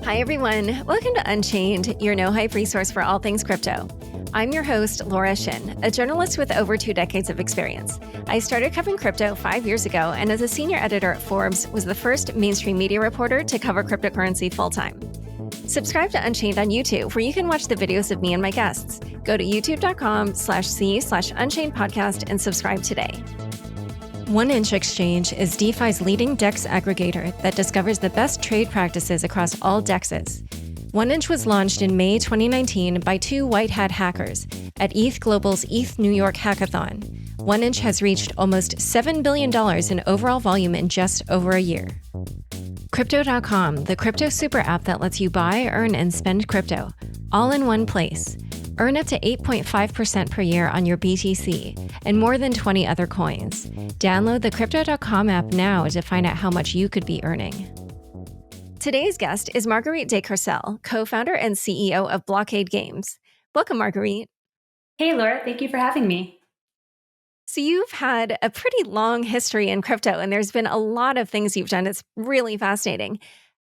Hi, everyone. Welcome to Unchained, your no-hype resource for all things crypto. I'm your host, Laura Shin, a journalist with over 2 decades of experience. I started covering crypto 5 years ago, and as a senior editor at Forbes, was the first mainstream media reporter to cover cryptocurrency full-time. Subscribe to Unchained on YouTube, where you can watch the videos of me and my guests. Go to youtube.com/c/Unchained podcast and subscribe today. 1inch Exchange is DeFi's leading DEX aggregator that discovers the best trade practices across all DEXs. 1inch was launched in May 2019 by 2 white hat hackers at ETH Global's ETH New York hackathon. 1inch has reached almost $7 billion in overall volume in just over a year. Crypto.com, the crypto super app that lets you buy, earn, and spend crypto, all in one place. Earn up to 8.5% per year on your BTC and more than 20 other coins. Download the Crypto.com app now to find out how much you could be earning. Today's guest is Marguerite deCourcelle, co-founder and CEO of Blockade Games. Welcome, Marguerite. Hey, Laura. Thank you for having me. So you've had a pretty long history in crypto, and there's been a lot of things you've done. It's really fascinating.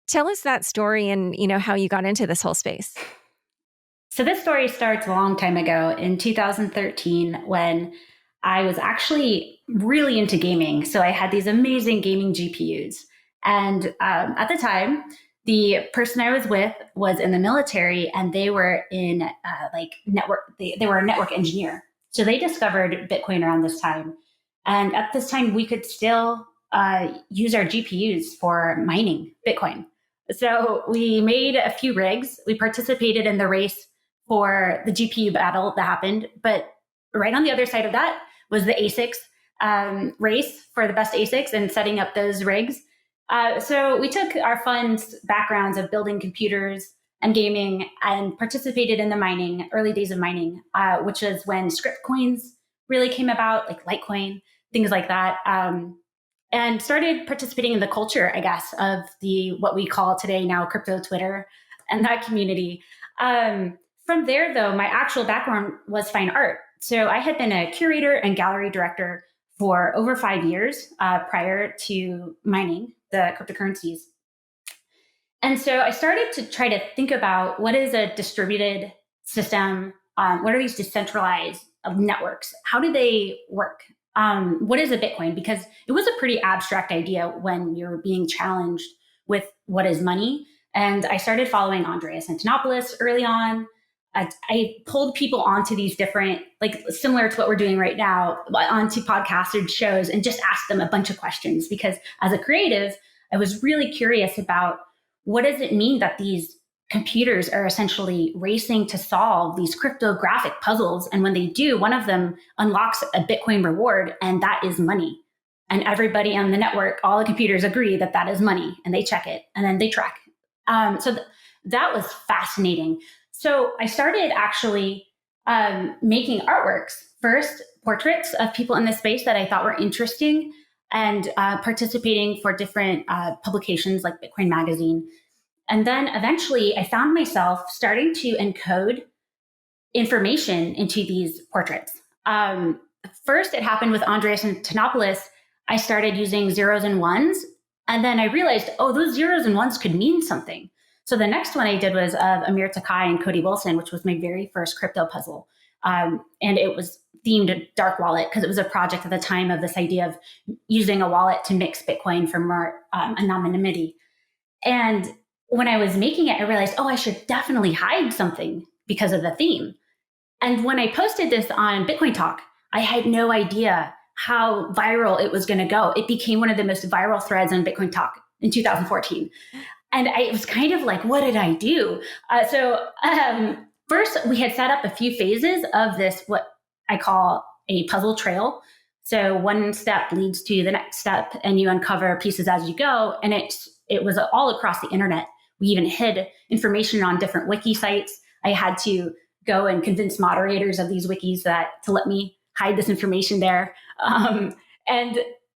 Tell us that story and how you got into this whole space. So this story starts a long time ago in 2013 when I was actually really into gaming. So I had these amazing gaming GPUs. And at the time, the person I was with was in the military, and they were in network. They were a network engineer. So they discovered Bitcoin around this time. And at this time, we could still use our GPUs for mining Bitcoin. So we made a few rigs. We participated in the race for the GPU battle that happened. But right on the other side of that was the ASICs race for the best ASICs and setting up those rigs. So we took our fun backgrounds of building computers and gaming and participated in the mining, early days of mining, which is when script coins really came about, like Litecoin, things like that. And started participating in the culture, I guess, of what we call today now crypto Twitter and that community. From there, though, my actual background was fine art. So I had been a curator and gallery director for over 5 years prior to mining the cryptocurrencies. And so I started to try to think about what is a distributed system? What are these decentralized networks? How do they work? What is a Bitcoin? Because it was a pretty abstract idea when you're being challenged with what is money. And I started following Andreas Antonopoulos early on. I pulled people onto these different, similar to what we're doing right now, onto podcasts or shows and just asked them a bunch of questions because as a creative, I was really curious about what does it mean that these computers are essentially racing to solve these cryptographic puzzles. And when they do, one of them unlocks a Bitcoin reward, and that is money. And everybody on the network, all the computers agree that that is money, and they check it, and then they track. So that was fascinating. So I started actually making artworks, first portraits of people in this space that I thought were interesting, and participating for different publications like Bitcoin Magazine. And then eventually I found myself starting to encode information into these portraits. First, it happened with Andreas Antonopoulos. I started using zeros and ones. And then I realized, those zeros and ones could mean something. So the next one I did was of Amir Takai and Cody Wilson, which was my very first crypto puzzle. And it was themed dark wallet because it was a project at the time of this idea of using a wallet to mix Bitcoin for more anonymity. And when I was making it, I realized, I should definitely hide something because of the theme. And when I posted this on Bitcoin Talk, I had no idea how viral it was going to go. It became one of the most viral threads on Bitcoin Talk in 2014. And I was kind of like, what did I do? First, we had set up a few phases of this, what I call a puzzle trail. So one step leads to the next step, and you uncover pieces as you go. And it was all across the internet. We even hid information on different wiki sites. I had to go and convince moderators of these wikis to let me hide this information there. And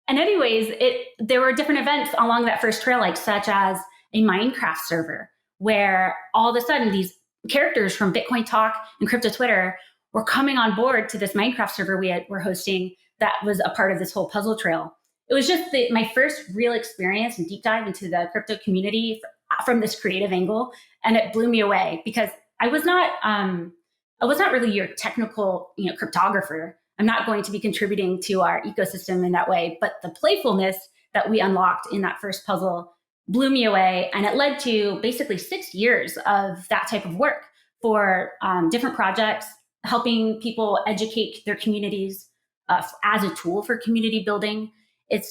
anyways, there were different events along that first trail, such as a Minecraft server, where all of a sudden these characters from Bitcoin Talk and Crypto Twitter were coming on board to this Minecraft server we're hosting that was a part of this whole puzzle trail. It was just my first real experience and deep dive into the crypto community from this creative angle, and it blew me away because I was not really your technical, cryptographer. I'm not going to be contributing to our ecosystem in that way, but the playfulness that we unlocked in that first puzzle blew me away. And it led to basically 6 years of that type of work for different projects, helping people educate their communities as a tool for community building. It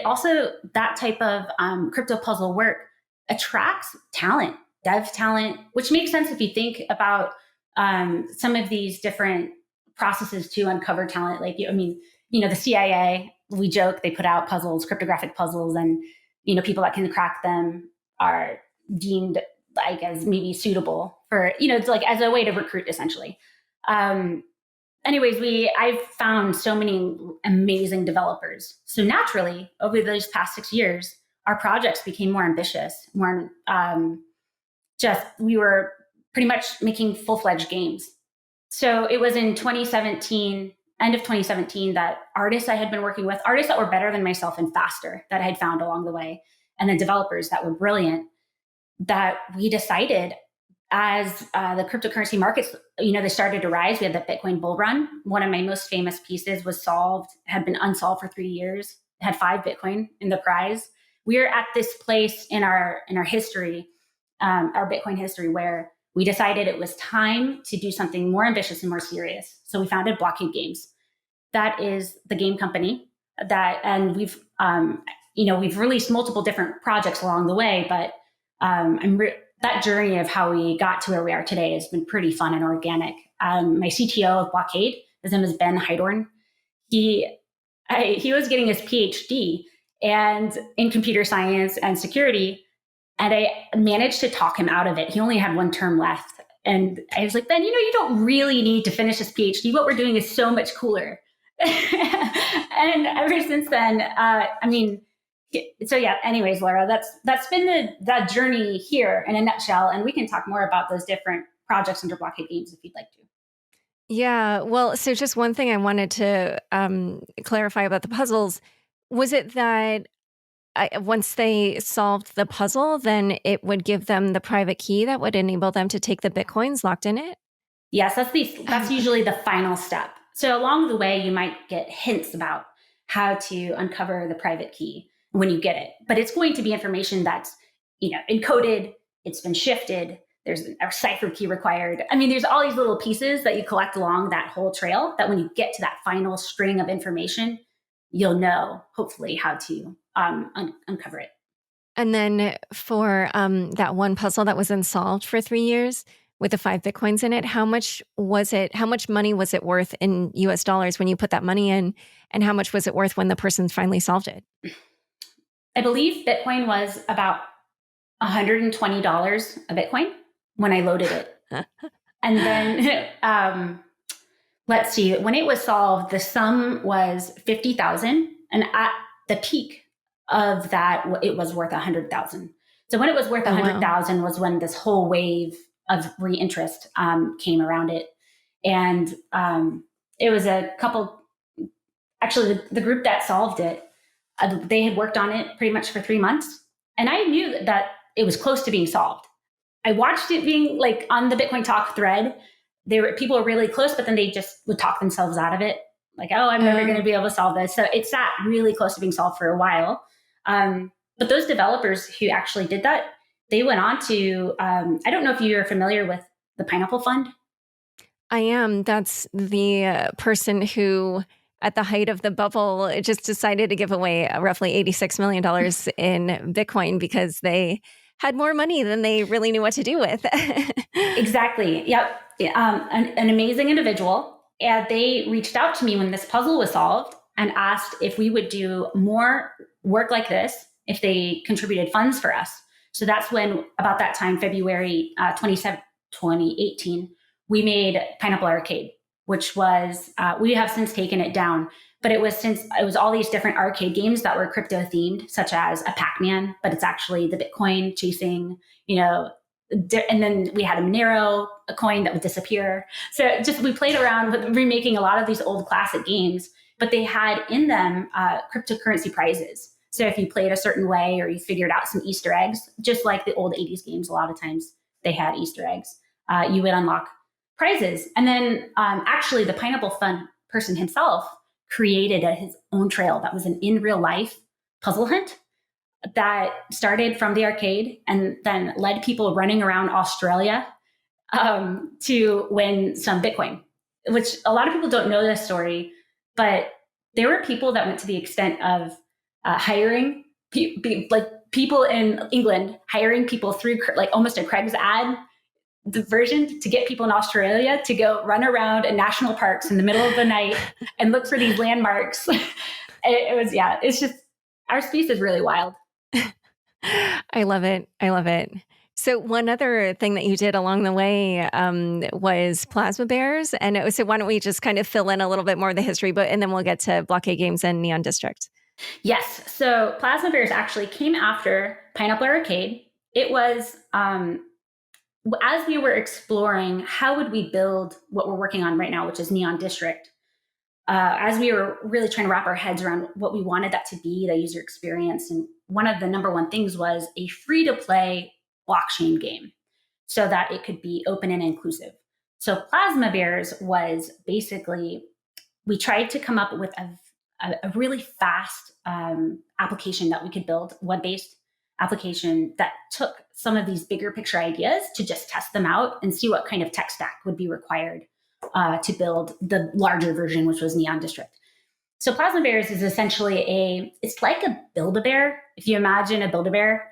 also, that type of crypto puzzle work attracts talent, dev talent, which makes sense if you think about some of these different processes to uncover talent. Like, the CIA, we joke, they put out puzzles, cryptographic puzzles, and, people that can crack them are deemed like as maybe suitable for, it's like as a way to recruit essentially. I've found so many amazing developers. So naturally, over those past 6 years, our projects became more ambitious, we were pretty much making full-fledged games. So it was in 2017, end of 2017, that artists I had been working with, artists that were better than myself and faster that I had found along the way, and then developers that were brilliant, that we decided as the cryptocurrency markets, they started to rise. We had the Bitcoin bull run. One of my most famous pieces had been unsolved for 3 years. It had 5 Bitcoin in the prize. We are at this place in our history, our Bitcoin history, where we decided it was time to do something more ambitious and more serious. So we founded Blockade Games. That is the game company and we've released multiple different projects along the way, but that journey of how we got to where we are today has been pretty fun and organic. My CTO of Blockade, his name is Ben Heidorn. He was getting his PhD and in computer science and security, and I managed to talk him out of it. He only had 1 term left. And I was like, Ben, you don't really need to finish this PhD. What we're doing is so much cooler. And ever since then, anyways, Laura, that's been that journey here in a nutshell. And we can talk more about those different projects under Blockade Games if you'd like to. Yeah, well, so just one thing I wanted to clarify about the puzzles. Was it that once they solved the puzzle, then it would give them the private key that would enable them to take the Bitcoins locked in it? Yes, that's usually the final step. So along the way, you might get hints about how to uncover the private key when you get it. But it's going to be information that's, encoded, it's been shifted, there's a cipher key required. There's all these little pieces that you collect along that whole trail that when you get to that final string of information, you'll know, hopefully, how to uncover it. And then for that one puzzle that was unsolved for 3 years with the 5 Bitcoins in it, how much money was it worth in US dollars when you put that money in? And how much was it worth when the person finally solved it? I believe Bitcoin was about $120 a Bitcoin when I loaded it. And then, let's see, when it was solved, the sum was 50,000. And at the peak of that, it was worth 100,000. So when it was worth 100,000 was when this whole wave of reinterest came around it. And it was a couple, actually the group that solved it, they had worked on it pretty much for 3 months. And I knew that it was close to being solved. I watched it being like on the Bitcoin Talk thread. People were really close, but then they just would talk themselves out of it. Like, oh, I'm never going to be able to solve this. So it sat really close to being solved for a while. But those developers who actually did that, they went on to, I don't know if you're familiar with the Pineapple Fund. I am. That's the person who, at the height of the bubble, just decided to give away roughly $86 million in Bitcoin because they had more money than they really knew what to do with. Exactly. Yep. An amazing individual. And they reached out to me when this puzzle was solved and asked if we would do more work like this if they contributed funds for us. So that's when, about that time, February 2018, we made Pineapple Arcade, which was, we have since taken it down, but it was all these different arcade games that were crypto themed, such as a Pac-Man, but it's actually the Bitcoin chasing, and then we had a Monero, a coin that would disappear. So we played around with remaking a lot of these old classic games, but they had in them cryptocurrency prizes So if you played a certain way or you figured out some Easter eggs, just like the old 80s games, a lot of times they had Easter eggs, you would unlock prizes. And then actually the Pineapple Fun person himself created his own trail that was an in real life puzzle hunt that started from the arcade and then led people running around Australia to win some Bitcoin, which a lot of people don't know this story, but there were people that went to the extent of hiring people in England, hiring people through like almost a Craig's ad the version to get people in Australia to go run around in national parks in the middle of the night and look for these landmarks. It's just, our space is really wild. I love it. I love it. So one other thing that you did along the way was plasma bears. And so why don't we just kind of fill in a little bit more of the history, and then we'll get to Blockade Games and Neon District. Yes. So plasma bears actually came after Pineapple Arcade. It was, as we were exploring, how would we build what we're working on right now, which is Neon District, as we were really trying to wrap our heads around what we wanted that to be, the user experience. And one of the number one things was a free-to-play blockchain game so that it could be open and inclusive. So Plasma Bears was basically, we tried to come up with a really fast application that we could build, web-based application that took some of these bigger picture ideas to just test them out and see what kind of tech stack would be required to build the larger version, which was Neon District. So Plasma Bears is essentially it's like a Build-A-Bear, if you imagine a Build-A-Bear,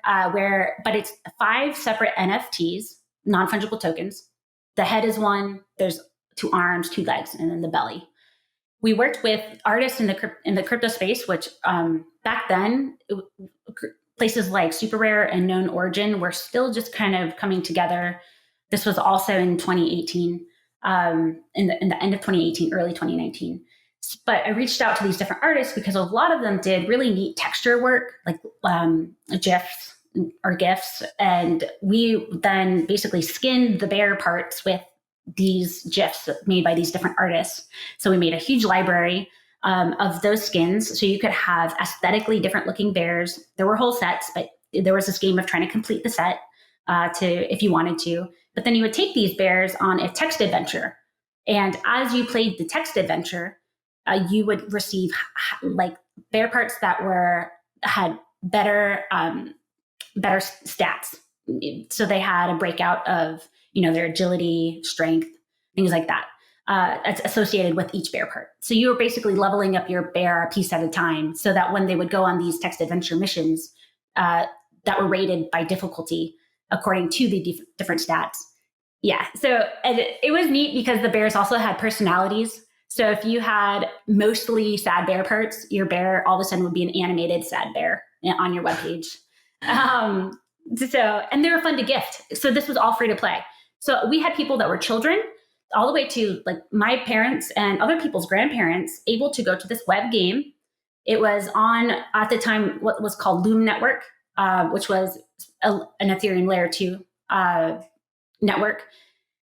but it's 5 separate NFTs, non-fungible tokens. The head is one, there's 2 arms, 2 legs, and then the belly. We worked with artists in the crypto space, which back then, places like Super Rare and Known Origin were still just kind of coming together. This was also in 2018, in the end of 2018, early 2019. But I reached out to these different artists because a lot of them did really neat texture work, like GIFs or GIFs. And we then basically skinned the bear parts with these GIFs made by these different artists. So we made a huge library of those skins. So you could have aesthetically different looking bears. There were whole sets, but there was this game of trying to complete the set if you wanted to. But then you would take these bears on a text adventure. And as you played the text adventure, you would receive like bear parts that had better stats. So they had a breakout of their agility, strength, things like that. That's associated with each bear part. So you were basically leveling up your bear a piece at a time so that when they would go on these text adventure missions that were rated by difficulty according to the different stats. Yeah. So it was neat because the bears also had personalities. So if you had mostly sad bear parts, your bear all of a sudden would be an animated sad bear on your webpage. And they were fun to gift. So this was all free to play. So we had people that were children all the way to like my parents and other people's grandparents able to go to this web game. It was on, at the time, what was called Loom Network, which was an Ethereum layer 2 network,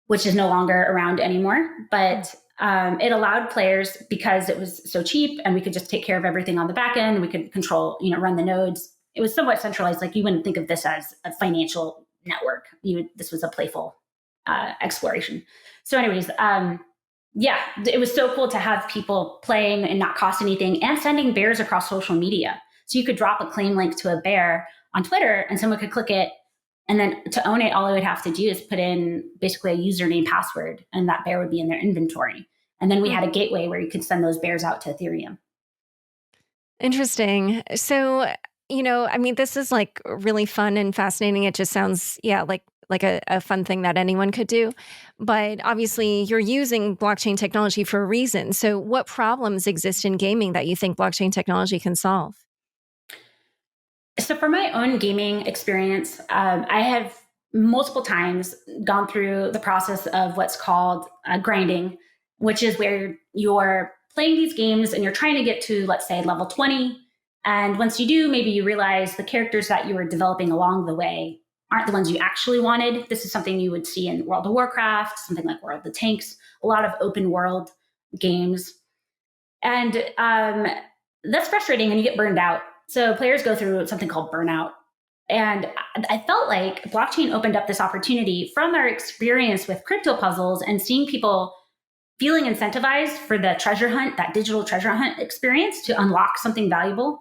which is no longer around anymore. But it allowed players, because it was so cheap and we could just take care of everything on the back end, we could control, run the nodes. It was somewhat centralized. Like you wouldn't think of this as a financial network. This was a playful exploration. So anyways, it was so cool to have people playing and not cost anything and sending bears across social media. So you could drop a claim link to a bear on Twitter and someone could click it. And then to own it, all I would have to do is put in basically a username password and that bear would be in their inventory. And then we had a gateway where you could send those bears out to Ethereum. Interesting. So, this is like really fun and fascinating. It just sounds, like a fun thing that anyone could do. But obviously you're using blockchain technology for a reason. So what problems exist in gaming that you think blockchain technology can solve? So for my own gaming experience, I have multiple times gone through the process of what's called grinding, which is where you're playing these games and you're trying to get to, let's say, level 20. And once you do, maybe you realize the characters that you were developing along the way aren't the ones you actually wanted. This is something you would see in World of Warcraft, something like World of the Tanks, a lot of open world games. And that's frustrating and you get burned out. So players go through something called burnout. And I felt like blockchain opened up this opportunity from our experience with crypto puzzles and seeing people feeling incentivized for the treasure hunt, that digital treasure hunt experience to unlock something valuable.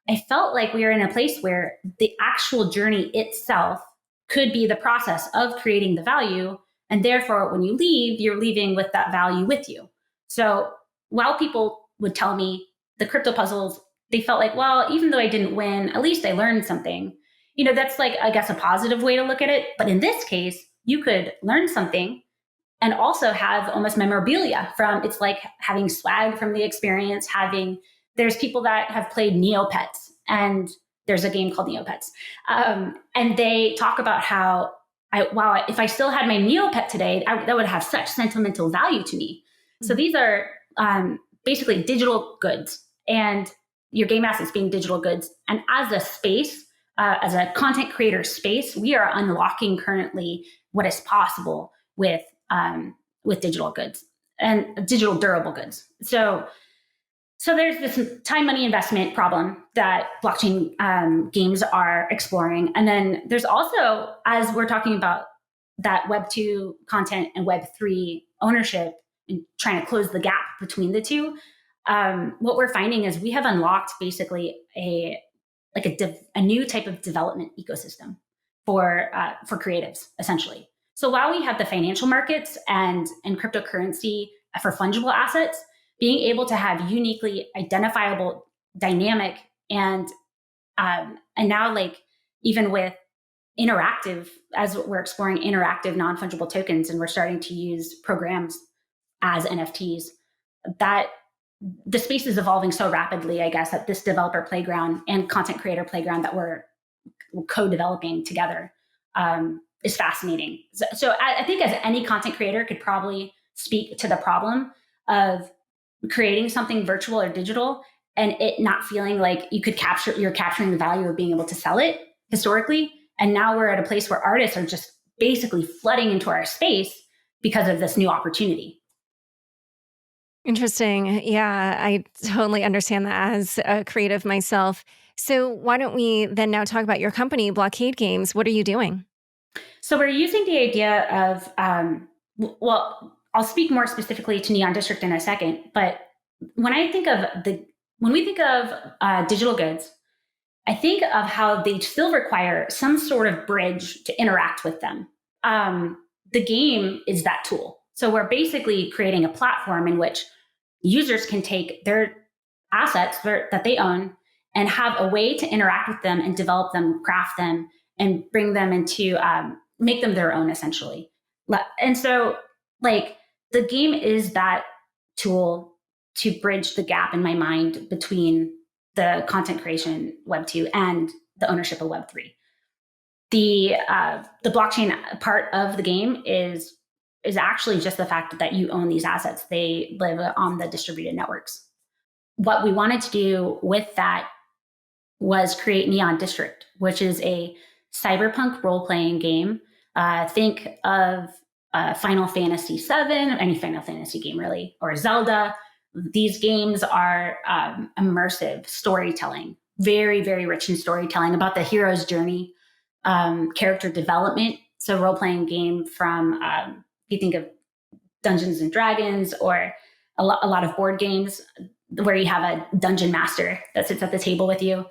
I felt like we were in a place where the actual journey itself could be the process of creating the value. And therefore, when you leave, you're leaving with that value with you. So while people would tell me the crypto puzzles, they felt like, well, even though I didn't win, at least I learned something. That's like, I guess, a positive way to look at it. But in this case, you could learn something and also have almost memorabilia from, it's like having swag from the experience, there's people that have played Neopets, and there's a game called Neopets. And they talk about how, if I still had my Neopet today, that would have such sentimental value to me. Mm-hmm. So these are basically digital goods, and your game assets being digital goods. And as a space, as a content creator space, we are unlocking currently what is possible with digital goods and digital durable goods. So there's this time, money investment problem that blockchain games are exploring. And then there's also, as we're talking about that Web 2 content and Web 3 ownership and trying to close the gap between the two, what we're finding is we have unlocked basically a new type of development ecosystem for creatives, essentially. So while we have the financial markets and cryptocurrency for fungible assets, being able to have uniquely identifiable, dynamic, and now, like, even with interactive, as we're exploring interactive non-fungible tokens, and we're starting to use programs as NFTs, that the space is evolving so rapidly, I guess, that this developer playground and content creator playground that we're co-developing together is fascinating. So I think as any content creator could probably speak to the problem of creating something virtual or digital and it not feeling like you're capturing the value of being able to sell it historically. And now we're at a place where artists are just basically flooding into our space because of this new opportunity. Interesting. Yeah, I totally understand that as a creative myself. So why don't we then now talk about your company, Blockade Games? What are you doing? So we're using the idea of, I'll speak more specifically to Neon District in a second, but when we think of digital goods, I think of how they still require some sort of bridge to interact with them. The game is that tool. So we're basically creating a platform in which users can take their assets that they own and have a way to interact with them and develop them, craft them, and bring them into, make them their own, essentially. And so, like, the game is that tool to bridge the gap in my mind between the content creation Web 2 and the ownership of Web 3. The blockchain part of the game is actually just the fact that you own these assets. They live on the distributed networks. What we wanted to do with that was create Neon District, which is a cyberpunk role-playing game. Think of Final Fantasy VII, any Final Fantasy game really, or Zelda. These games are immersive storytelling, very, very rich in storytelling about the hero's journey, character development. So role-playing game from, you think of Dungeons and Dragons or a lot of board games where you have a dungeon master that sits at the table with you.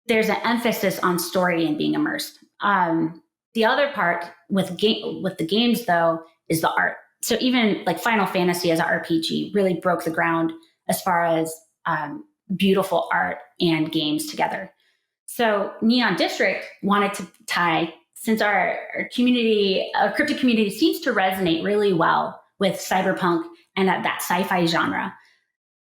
There's an emphasis on story and being immersed. The other part with the games, though, is the art. So even like Final Fantasy as an RPG really broke the ground as far as beautiful art and games together. So Neon District wanted to tie, since our community, our crypto community seems to resonate really well with cyberpunk and that sci-fi genre,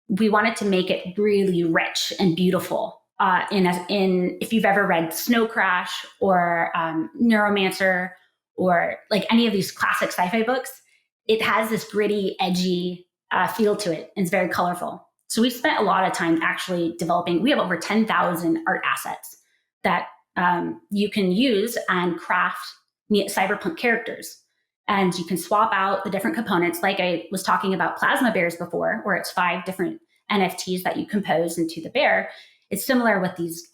we wanted to make it really rich and beautiful. If you've ever read Snow Crash or Neuromancer or like any of these classic sci-fi books, it has this gritty, edgy feel to it. And it's very colorful. So we spent a lot of time actually developing. We have over 10,000 art assets that you can use and craft cyberpunk characters. And you can swap out the different components. Like I was talking about Plasma Bears before, where it's 5 different NFTs that you compose into the bear. It's similar with these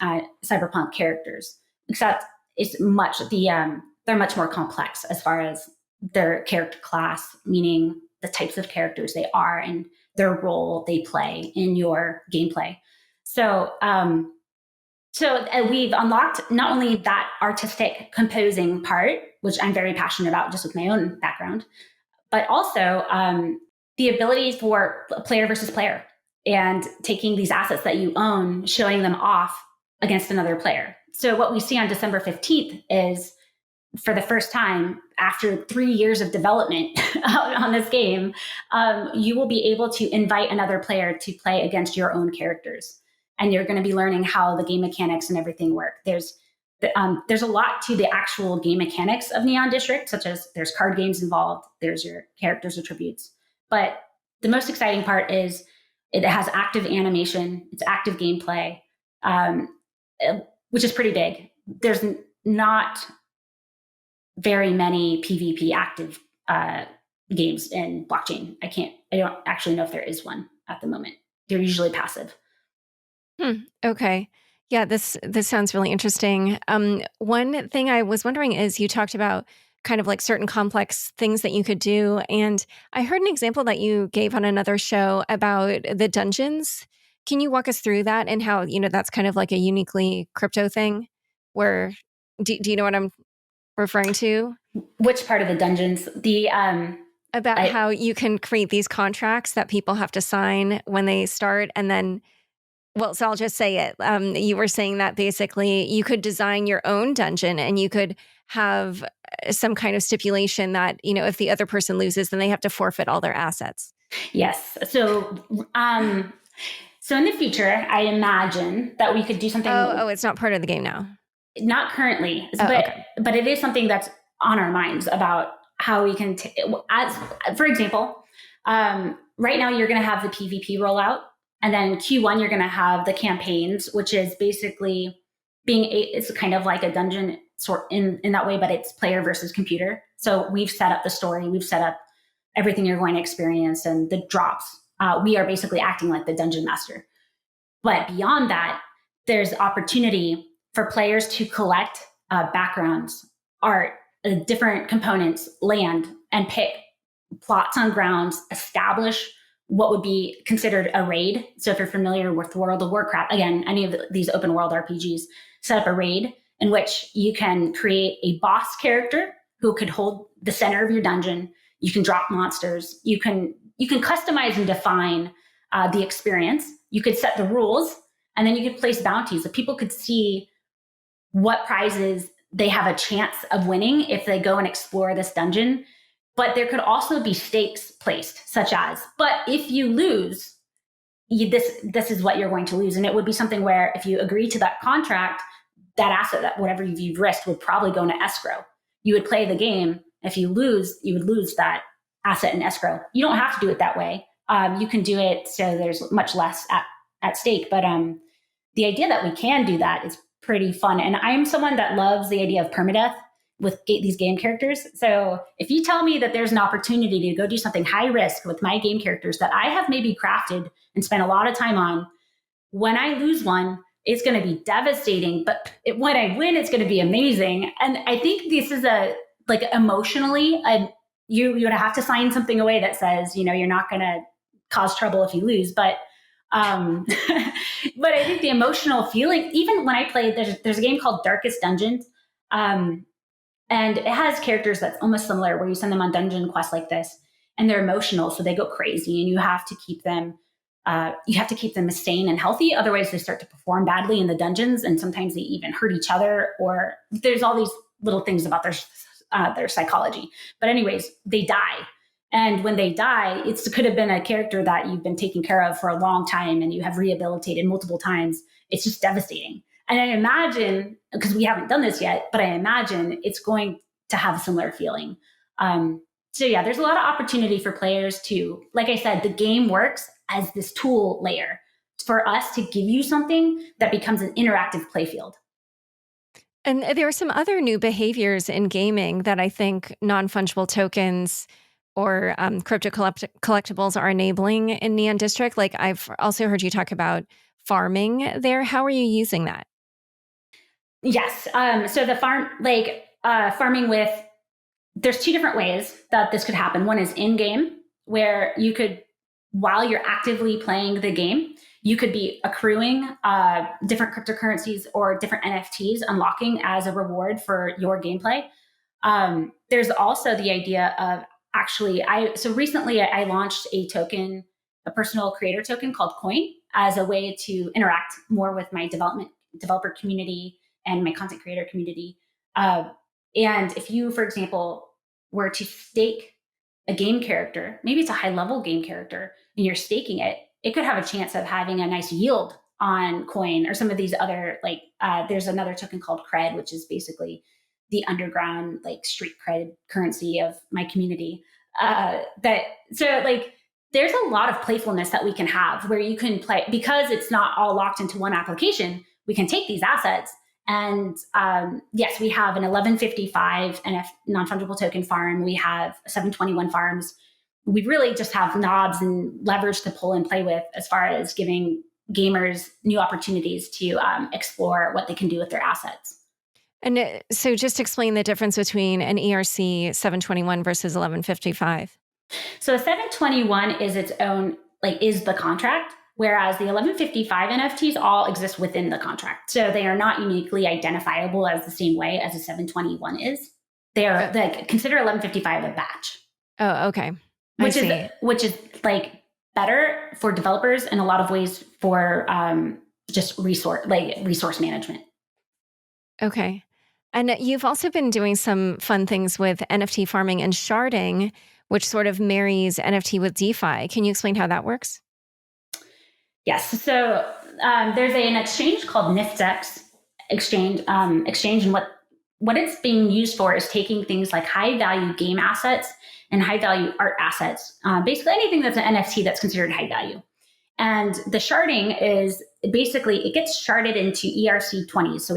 cyberpunk characters, except they're much more complex as far as their character class, meaning the types of characters they are and their role they play in your gameplay. So we've unlocked not only that artistic composing part, which I'm very passionate about just with my own background, but also the ability for player versus player and taking these assets that you own, showing them off against another player. So what we see on December 15th is, for the first time after 3 years of development on this game, you will be able to invite another player to play against your own characters. And you're going to be learning how the game mechanics and everything work. There's a lot to the actual game mechanics of Neon District, such as there's card games involved, there's your characters' attributes. But the most exciting part is it has active animation, it's active gameplay, which is pretty big. There's not very many PvP active games in blockchain. I don't actually know if there is one at the moment. They're usually passive. Okay. Yeah, this sounds really interesting. One thing I was wondering is you talked about kind of like certain complex things that you could do. And I heard an example that you gave on another show about the dungeons. Can you walk us through that and how, that's kind of like a uniquely crypto thing where, do you know what I'm referring to? Which part of the dungeons? About how you can create these contracts that people have to sign when they start, and then, well, so I'll just say it. You were saying that basically you could design your own dungeon and you could have some kind of stipulation that, if the other person loses, then they have to forfeit all their assets. Yes. So in the future, I imagine that we could do something. Oh, it's not part of the game now. Not currently, okay. But it is something that's on our minds about how we can, for example, right now you're going to have the PvP rollout, and then Q1 you're going to have the campaigns, which is basically it's kind of like a dungeon sort in that way, but it's player versus computer. So we've set up the story, we've set up everything you're going to experience and the drops. We are basically acting like the dungeon master. But beyond that, there's opportunity for players to collect backgrounds, art, different components, land, and pick plots on grounds, establish what would be considered a raid. So if you're familiar with World of Warcraft, again, any of these open world RPGs, set up a raid in which you can create a boss character who could hold the center of your dungeon. You can drop monsters. You can customize and define the experience. You could set the rules, and then you could place bounties. So people could see what prizes they have a chance of winning if they go and explore this dungeon. But there could also be stakes placed, such as, but if you lose, this is what you're going to lose. And it would be something where if you agree to that contract, that asset, that whatever you've risked, would probably go into escrow. You would play the game. If you lose, you would lose that asset in escrow. You don't have to do it that way. You can do it so there's much less at stake. But the idea that we can do that is pretty fun. And I am someone that loves the idea of permadeath with these game characters. So if you tell me that there's an opportunity to go do something high risk with my game characters that I have maybe crafted and spent a lot of time on, when I lose one, it's going to be devastating. But when I win, it's going to be amazing. And I think this is emotionally, you would have to sign something away that says, you're not going to cause trouble if you lose. But but I think the emotional feeling, even when I play, there's a game called Darkest Dungeons. And it has characters that's almost similar, where you send them on dungeon quests like this, and they're emotional, so they go crazy, and you have to keep them sane and healthy. Otherwise, they start to perform badly in the dungeons, and sometimes they even hurt each other. Or there's all these little things about their psychology. But anyways, they die, and when they die, it could have been a character that you've been taking care of for a long time, and you have rehabilitated multiple times. It's just devastating. And I imagine, because we haven't done this yet, but I imagine it's going to have a similar feeling. So yeah, there's a lot of opportunity for players to, like I said, the game works as this tool layer for us to give you something that becomes an interactive playfield. And there are some other new behaviors in gaming that I think non-fungible tokens or crypto collectibles are enabling in Neon District. Like I've also heard you talk about farming there. How are you using that? Yes. So the farming with, there's two different ways that this could happen. One is in-game, where you could, while you're actively playing the game, you could be accruing different cryptocurrencies or different NFTs unlocking as a reward for your gameplay. There's also the idea of so recently I launched a token, a personal creator token called Coin, as a way to interact more with my developer community and my content creator community. And if you, for example, were to stake a game character, maybe it's a high level game character, and you're staking it, it could have a chance of having a nice yield on Coin or some of these other, there's another token called Cred, which is basically the underground street cred currency of my community. There's a lot of playfulness that we can have where you can play, because it's not all locked into one application. We can take these assets and yes, we have an 1155 non-fungible token farm. We have 721 farms. We really just have knobs and leverage to pull and play with as far as giving gamers new opportunities to explore what they can do with their assets. And so just explain the difference between an ERC-721 versus 1155. So a 721 is its own, is the contract, whereas the 1155 NFTs all exist within the contract. So they are not uniquely identifiable as the same way as a 721 is. They are consider 1155 a batch. Oh, okay. Which is better for developers in a lot of ways for just resource management. Okay. And you've also been doing some fun things with NFT farming and sharding, which sort of marries NFT with DeFi. Can you explain how that works? Yes. So there's an exchange called NFTs exchange, and what it's being used for is taking things like high value game assets and high value art assets, basically anything that's an NFT that's considered high value. And the sharding is basically, it gets sharded into ERC-20. So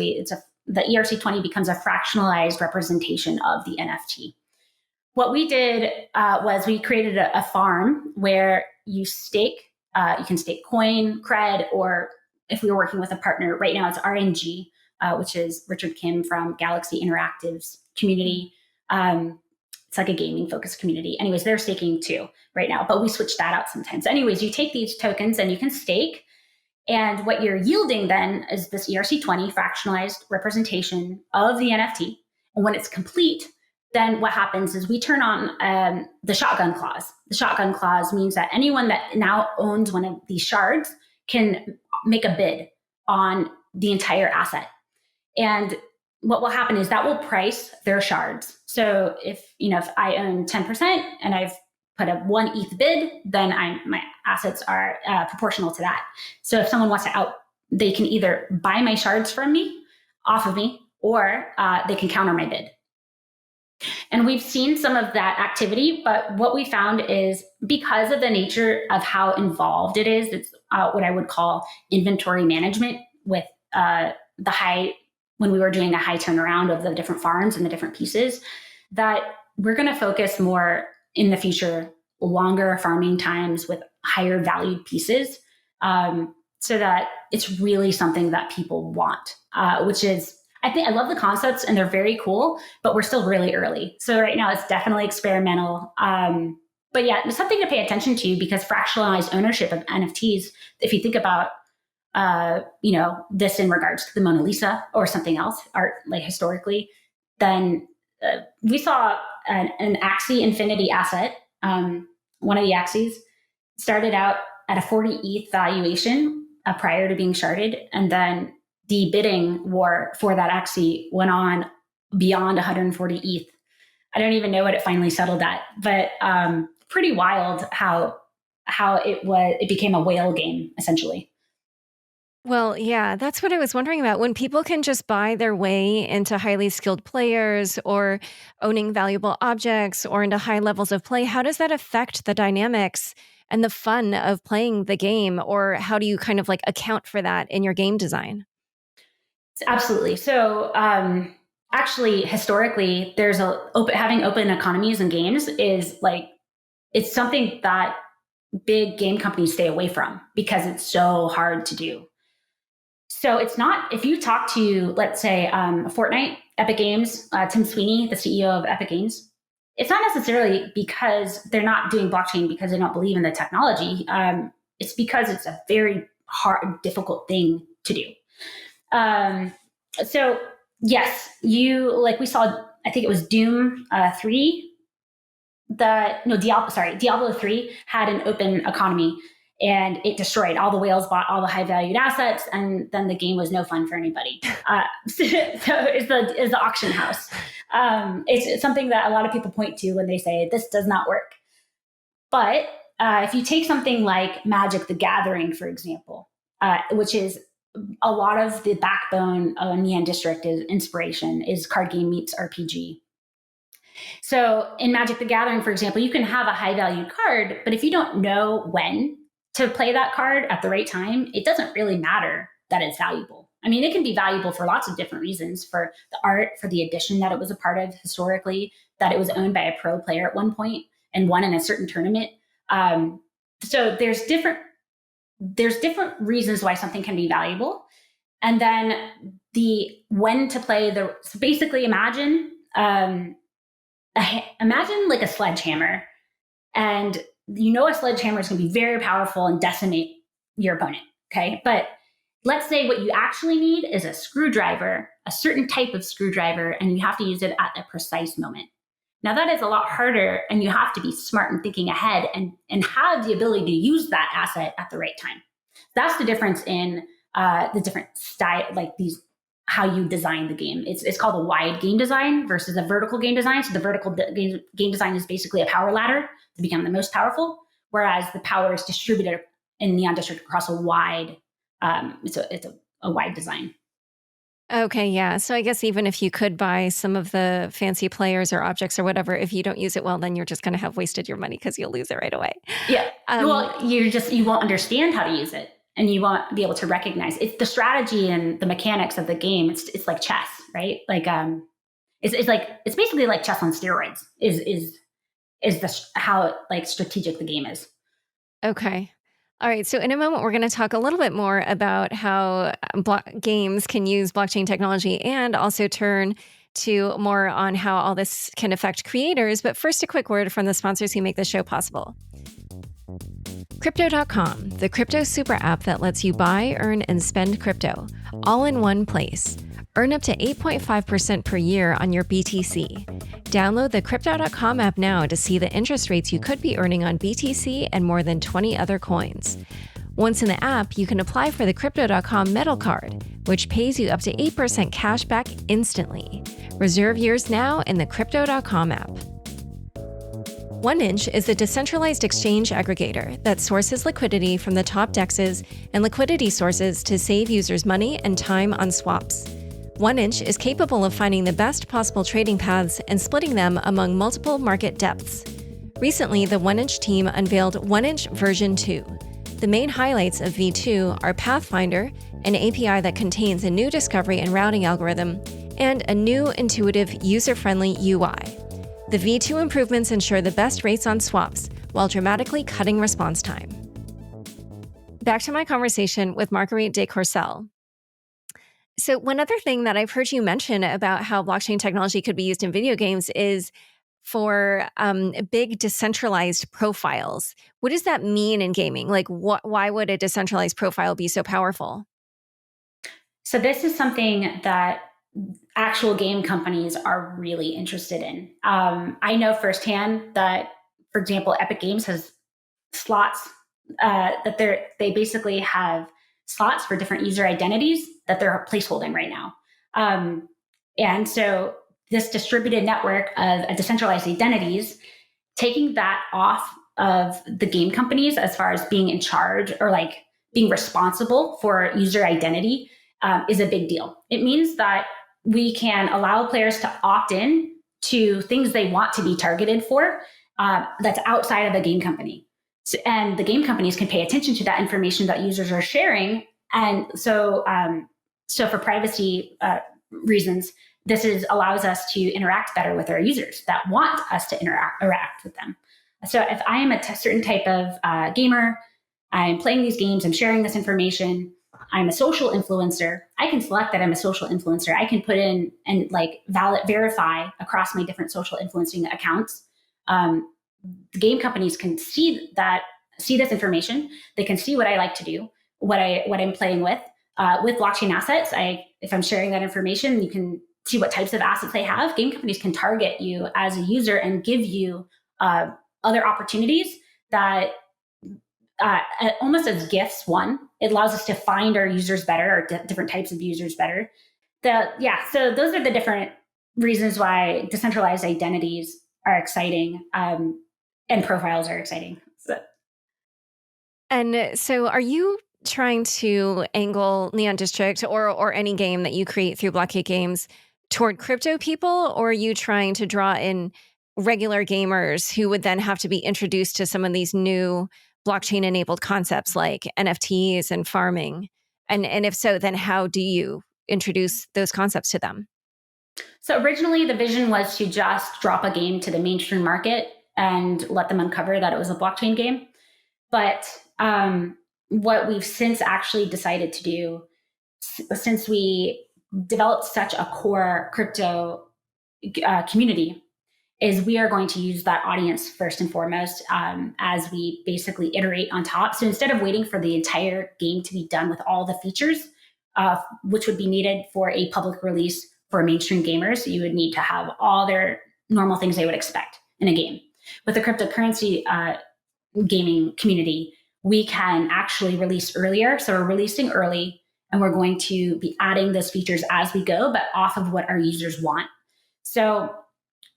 the ERC-20 becomes a fractionalized representation of the NFT. What we did was we created a farm where you can stake Coin, Cred, or if we were working with a partner, right now it's RNG, which is Richard Kim from Galaxy Interactive's community. It's like a gaming focused community. Anyways, they're staking too right now, but we switch that out sometimes. Anyways, you take these tokens and you can stake. And what you're yielding then is this ERC-20 fractionalized representation of the NFT. And when it's complete, then what happens is we turn on the shotgun clause. The shotgun clause means that anyone that now owns one of these shards can make a bid on the entire asset. And what will happen is that will price their shards. So if I own 10% and I've put a 1 ETH bid, then my assets are proportional to that. So if someone wants to they can either buy my shards off of me, or they can counter my bid. And we've seen some of that activity, but what we found is because of the nature of how involved it is, it's what I would call inventory management with when we were doing a high turnaround of the different farms and the different pieces, that we're going to focus more in the future, longer farming times with higher valued pieces, so that it's really something that people want, which is, I love the concepts and they're very cool, but we're still really early. So right now it's definitely experimental. But yeah, it's something to pay attention to, because fractionalized ownership of NFTs, if you think about, this in regards to the Mona Lisa or something else, art, historically, then we saw an Axie Infinity asset. One of the Axies started out at a 40 ETH valuation prior to being sharded. And then the bidding war for that Axie went on beyond 140 ETH. I don't even know what it finally settled at, but pretty wild how it became a whale game, essentially. Well, yeah, that's what I was wondering about. When people can just buy their way into highly skilled players or owning valuable objects or into high levels of play, how does that affect the dynamics and the fun of playing the game? Or how do you kind of account for that in your game design? Absolutely. So actually, historically, there's having open economies in games is it's something that big game companies stay away from because it's so hard to do. So it's not, if you talk to, let's say, Fortnite, Epic Games, Tim Sweeney, the CEO of Epic Games, it's not necessarily because they're not doing blockchain because they don't believe in the technology. It's because it's a very hard, difficult thing to do. So yes, like we saw, I think it was Doom 3, Diablo 3 had an open economy and it destroyed. All the whales bought all the high valued assets, and then the game was no fun for anybody. So is the auction house. It's something that a lot of people point to when they say this does not work. But if you take something like Magic the Gathering, for example, which is a lot of the backbone of Nian District is inspiration, is card game meets RPG. So in Magic the Gathering, for example, you can have a high value card, but if you don't know when to play that card at the right time, it doesn't really matter that it's valuable. I mean, it can be valuable for lots of different reasons, for the art, for the edition that it was a part of historically, that it was owned by a pro player at one point and won in a certain tournament. So there's different reasons why something can be valuable. And then the when to play so basically imagine like a sledgehammer, and a sledgehammer is going to be very powerful and decimate your opponent. Okay. But let's say what you actually need is a screwdriver, a certain type of screwdriver, and you have to use it at a precise moment. Now that is a lot harder, and you have to be smart and thinking ahead and have the ability to use that asset at the right time. That's the difference in the different style, like how you design the game. It's called a wide game design versus a vertical game design. So the vertical game design is basically a power ladder to become the most powerful, whereas the power is distributed in Neon District across a wide. It's a wide design. Okay, yeah. So I guess even if you could buy some of the fancy players or objects or whatever, if you don't use it well, then you're just going to have wasted your money because you'll lose it right away. Yeah. Well, you won't understand how to use it, and you won't be able to recognize it's the strategy and the mechanics of the game. It's like chess, right? Like it's basically like chess on steroids. Is how like strategic the game is. Okay. All right. So in a moment, we're going to talk a little bit more about how games can use blockchain technology and also turn to more on how all this can affect creators. But first, a quick word from the sponsors who make this show possible. Crypto.com, the crypto super app that lets you buy, earn, and spend crypto all in one place. Earn up to 8.5% per year on your BTC. Download the Crypto.com app now to see the interest rates you could be earning on BTC and more than 20 other coins. Once in the app, you can apply for the Crypto.com Metal Card, which pays you up to 8% cash back instantly. Reserve yours now in the Crypto.com app. 1inch is a decentralized exchange aggregator that sources liquidity from the top DEXs and liquidity sources to save users money and time on swaps. 1inch is capable of finding the best possible trading paths and splitting them among multiple market depths. Recently, the 1inch team unveiled 1inch version 2. The main highlights of V2 are Pathfinder, an API that contains a new discovery and routing algorithm, and a new intuitive, user-friendly UI. The V2 improvements ensure the best rates on swaps while dramatically cutting response time. Back to my conversation with Marguerite deCourcelle. So one other thing that I've heard you mention about how blockchain technology could be used in video games is for big decentralized profiles. What does that mean in gaming? Like, why would a decentralized profile be so powerful? So this is something that actual game companies are really interested in. I know firsthand that, for example, Epic Games has slots that they basically have slots for different user identities that they're placeholding right now. And so this distributed network of decentralized identities, taking that off of the game companies as far as being in charge or like being responsible for user identity is a big deal. It means that we can allow players to opt in to things they want to be targeted for that's outside of the game company. So, and the game companies can pay attention to that information that users are sharing. And so for privacy reasons, this allows us to interact better with our users that want us to interact with them. So if I am a certain type of gamer, I'm playing these games, I'm sharing this information, I'm a social influencer, I can select that I'm a social influencer. I can put in and like verify across my different social influencing accounts. The game companies can see this information. They can see what I like to do, what I'm playing with blockchain assets. If I'm sharing that information, you can see what types of assets they have. Game companies can target you as a user and give you other opportunities that almost as gifts. One, it allows us to find our users better, or different types of users better. So those are the different reasons why decentralized identities are exciting, and profiles are exciting. And so are you trying to angle Neon District or any game that you create through Blockade Games toward crypto people, or are you trying to draw in regular gamers who would then have to be introduced to some of these new blockchain enabled concepts like NFTs and farming? And if so, then how do you introduce those concepts to them? So originally the vision was to just drop a game to the mainstream market and let them uncover that it was a blockchain game. But what we've since actually decided to do, since we developed such a core crypto community, is we are going to use that audience first and foremost, as we basically iterate on top. So instead of waiting for the entire game to be done with all the features, which would be needed for a public release for mainstream gamers, you would need to have all their normal things they would expect in a game. With the cryptocurrency gaming community, we can actually release earlier. So we're releasing early, and we're going to be adding those features as we go, but off of what our users want. So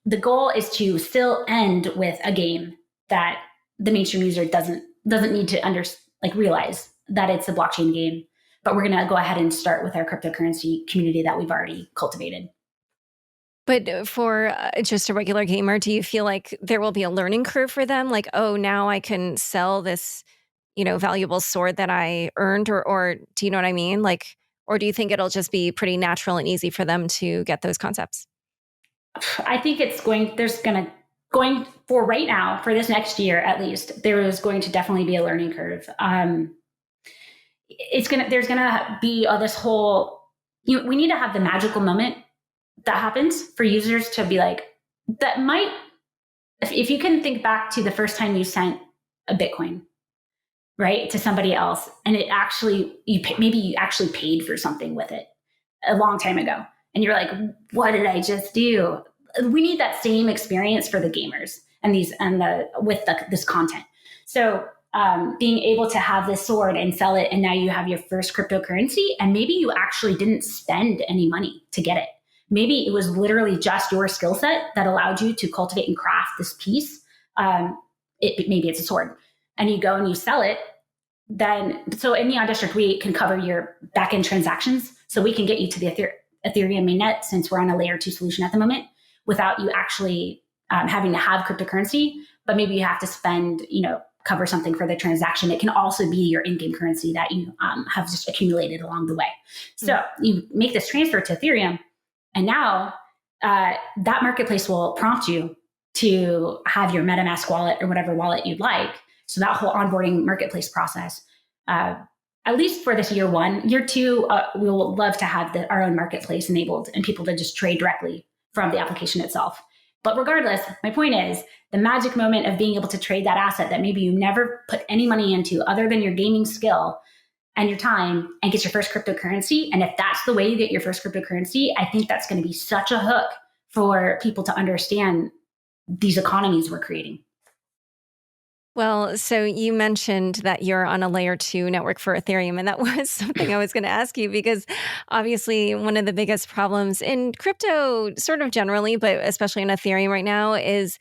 the goal is to still end with a game that the mainstream user doesn't need to realize that it's a blockchain game. But we're going to go ahead and start with our cryptocurrency community that we've already cultivated. But for just a regular gamer, do you feel like there will be a learning curve for them? Like, oh, now I can sell this, valuable sword that I earned, or do you know what I mean? Like, or do you think it'll just be pretty natural and easy for them to get those concepts? I think going for right now, for this next year at least, there is going to definitely be a learning curve. There's gonna be this whole, we need to have the magical moment that happens for users to be like, that might, if you can think back to the first time you sent a Bitcoin, right, to somebody else, and it actually, maybe you actually paid for something with it a long time ago, and you're like, what did I just do? We need that same experience for the gamers and this content. So being able to have this sword and sell it, and now you have your first cryptocurrency, and maybe you actually didn't spend any money to get it. Maybe it was literally just your skill set that allowed you to cultivate and craft this piece. Maybe it's a sword, and you go and you sell it. So in Neon District, we can cover your backend transactions. So we can get you to the Ethereum mainnet, since we're on a layer 2 solution at the moment, without you actually having to have cryptocurrency. But maybe you have to spend, cover something for the transaction. It can also be your in-game currency that you have just accumulated along the way. So you make this transfer to Ethereum, and now that marketplace will prompt you to have your MetaMask wallet or whatever wallet you'd like. So that whole onboarding marketplace process, at least for this year 1, year 2, we will love to have our own marketplace enabled and people to just trade directly from the application itself. But regardless, my point is the magic moment of being able to trade that asset that maybe you never put any money into other than your gaming skill and your time, and get your first cryptocurrency. And if that's the way you get your first cryptocurrency, I think that's going to be such a hook for people to understand these economies we're creating. Well, so you mentioned that you're on a layer 2 network for Ethereum, and that was something I was going to ask you, because obviously one of the biggest problems in crypto sort of generally, but especially in Ethereum right now, is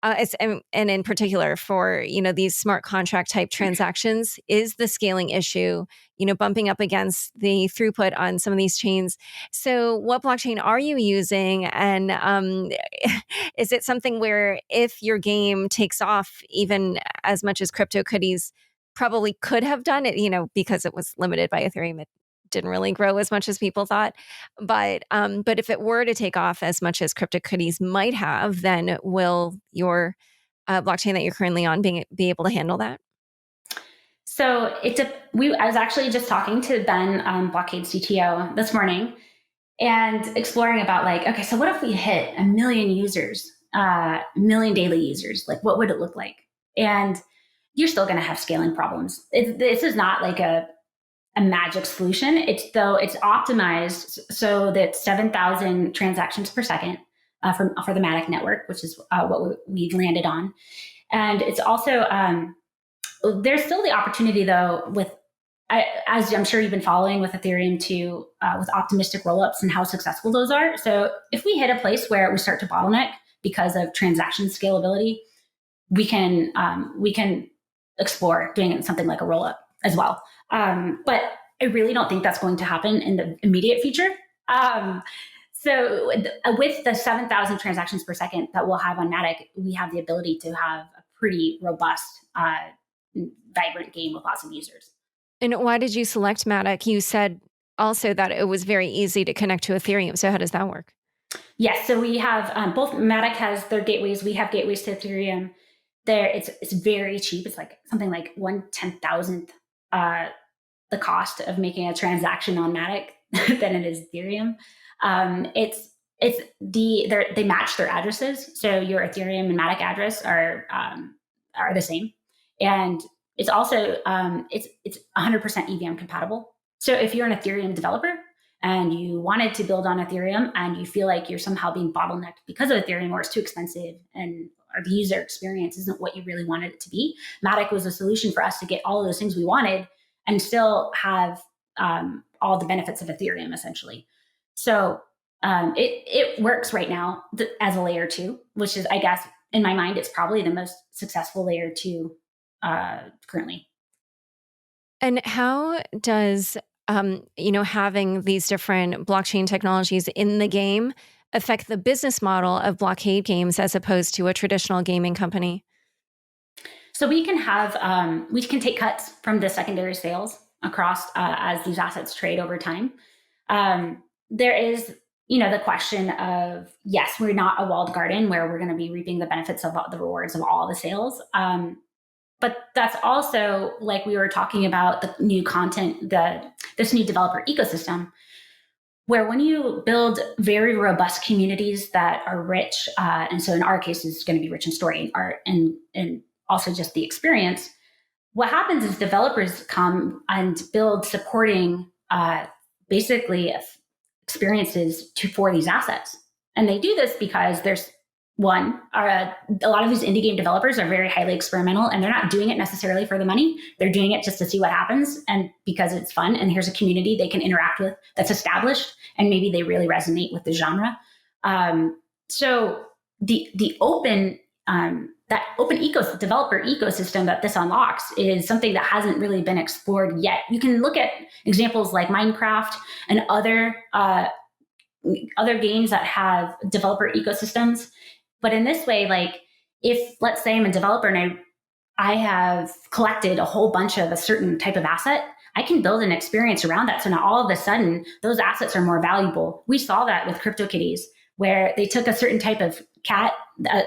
and in particular for, these smart contract type transactions, is the scaling issue, bumping up against the throughput on some of these chains. So what blockchain are you using? And is it something where if your game takes off even as much as CryptoKitties probably could have done it, because it was limited by Ethereum, it didn't really grow as much as people thought. But if it were to take off as much as CryptoKitties might have, then will your blockchain that you're currently on be able to handle that? So I was actually just talking to Ben, Blockade CTO, this morning, and exploring about like, okay, so what if we hit a million users, a million daily users? Like, what would it look like? And you're still going to have scaling problems. This is not like a magic solution. It's optimized so that 7,000 transactions per second for the Matic network, which is what we've landed on. And it's also, there's still the opportunity though as I'm sure you've been following with Ethereum too, with optimistic rollups and how successful those are. So if we hit a place where we start to bottleneck because of transaction scalability, we can explore doing something like a rollup as well. But I really don't think that's going to happen in the immediate future. So with the 7,000 transactions per second that we'll have on Matic, we have the ability to have a pretty robust, vibrant game with lots of users. And why did you select Matic? You said also that it was very easy to connect to Ethereum. So how does that work? Yes, so we have both. Matic has their gateways. We have gateways to Ethereum. It's very cheap. It's like something like 1/10,000th the cost of making a transaction on Matic than it is Ethereum. They match their addresses, so your Ethereum and Matic address are the same, and it's also it's 100% EVM compatible. So if you're an Ethereum developer and you wanted to build on Ethereum and you feel like you're somehow being bottlenecked because of Ethereum, or it's too expensive or the user experience isn't what you really wanted it to be, Matic was a solution for us to get all of those things we wanted and still have all the benefits of Ethereum, essentially. So it works right now as a layer 2, which is, I guess, in my mind, it's probably the most successful layer 2 currently. And how does having these different blockchain technologies in the game affect the business model of Blockade Games as opposed to a traditional gaming company? So we can take cuts from the secondary sales across as these assets trade over time. There is, the question of, yes, we're not a walled garden where we're going to be reaping the benefits of the rewards of all the sales. But that's also, like we were talking about, the new content, this new developer ecosystem, where when you build very robust communities that are rich, and so in our case, it's going to be rich in story and art and also just the experience, what happens is developers come and build supporting basically experiences for these assets. And they do this because there's a lot of these indie game developers are very highly experimental, and they're not doing it necessarily for the money. They're doing it just to see what happens and because it's fun. And here's a community they can interact with that's established, and maybe they really resonate with the genre. So the open developer ecosystem that this unlocks is something that hasn't really been explored yet. You can look at examples like Minecraft and other games that have developer ecosystems. But in this way, like if, let's say I'm a developer and I have collected a whole bunch of a certain type of asset, I can build an experience around that. So now all of a sudden, those assets are more valuable. We saw that with CryptoKitties, where they took a certain type of cat.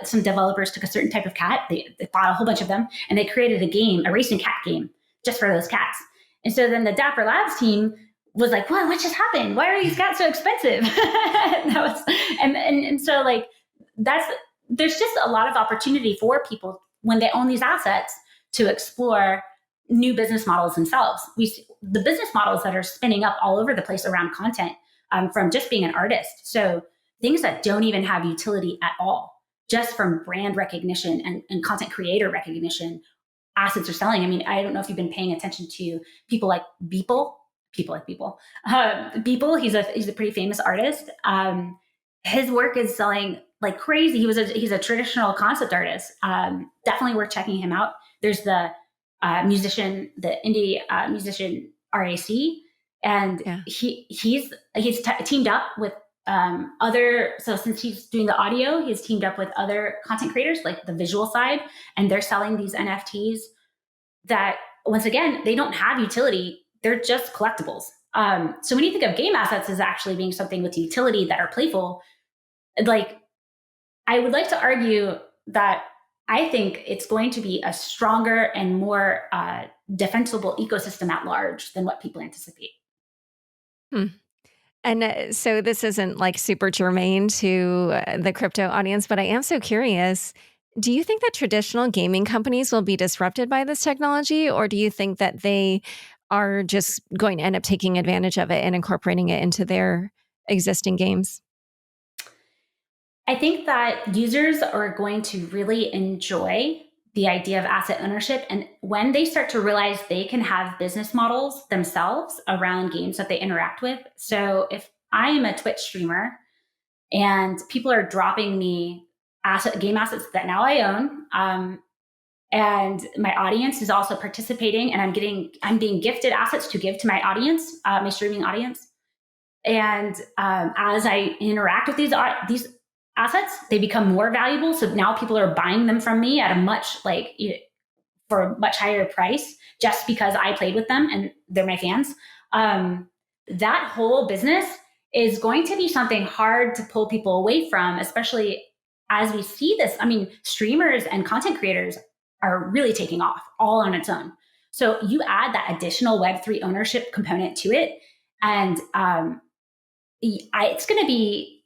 Some developers took a certain type of cat. They bought a whole bunch of them, and they created a racing cat game just for those cats. And so then the Dapper Labs team was like, what just happened? Why are these cats so expensive? and so like there's just a lot of opportunity for people when they own these assets to explore new business models themselves. We see the business models that are spinning up all over the place around content, from just being an artist. So things that don't even have utility at all, just from brand recognition and content creator recognition, assets are selling. I mean, I don't know if you've been paying attention to people like Beeple. Beeple, he's a pretty famous artist. His work is selling like crazy. He's a traditional concept artist. Definitely worth checking him out. There's the indie musician RAC, and yeah. he's teamed up with other. So since he's doing the audio, he's teamed up with other content creators, like the visual side, and they're selling these NFTs that, once again, they don't have utility. They're just collectibles. So when you think of game assets as actually being something with utility that are playful, like I would like to argue that I think it's going to be a stronger and more defensible ecosystem at large than what people anticipate. Hmm. And so this isn't like super germane to the crypto audience, but I am so curious. Do you think that traditional gaming companies will be disrupted by this technology, or do you think that they are just going to end up taking advantage of it and incorporating it into their existing games? I think that users are going to really enjoy the idea of asset ownership. And when they start to realize they can have business models themselves around games that they interact with. So if I am a Twitch streamer and people are dropping me game assets that now I own, and my audience is also participating, and I'm being gifted assets to give to my audience, my streaming audience. And as I interact with these assets, they become more valuable. So now people are buying them from me at a for a much higher price just because I played with them and they're my fans. That whole business is going to be something hard to pull people away from, especially as we see this. I mean, streamers and content creators are really taking off all on its own. So you add that additional Web3 ownership component to it, and it's going to be.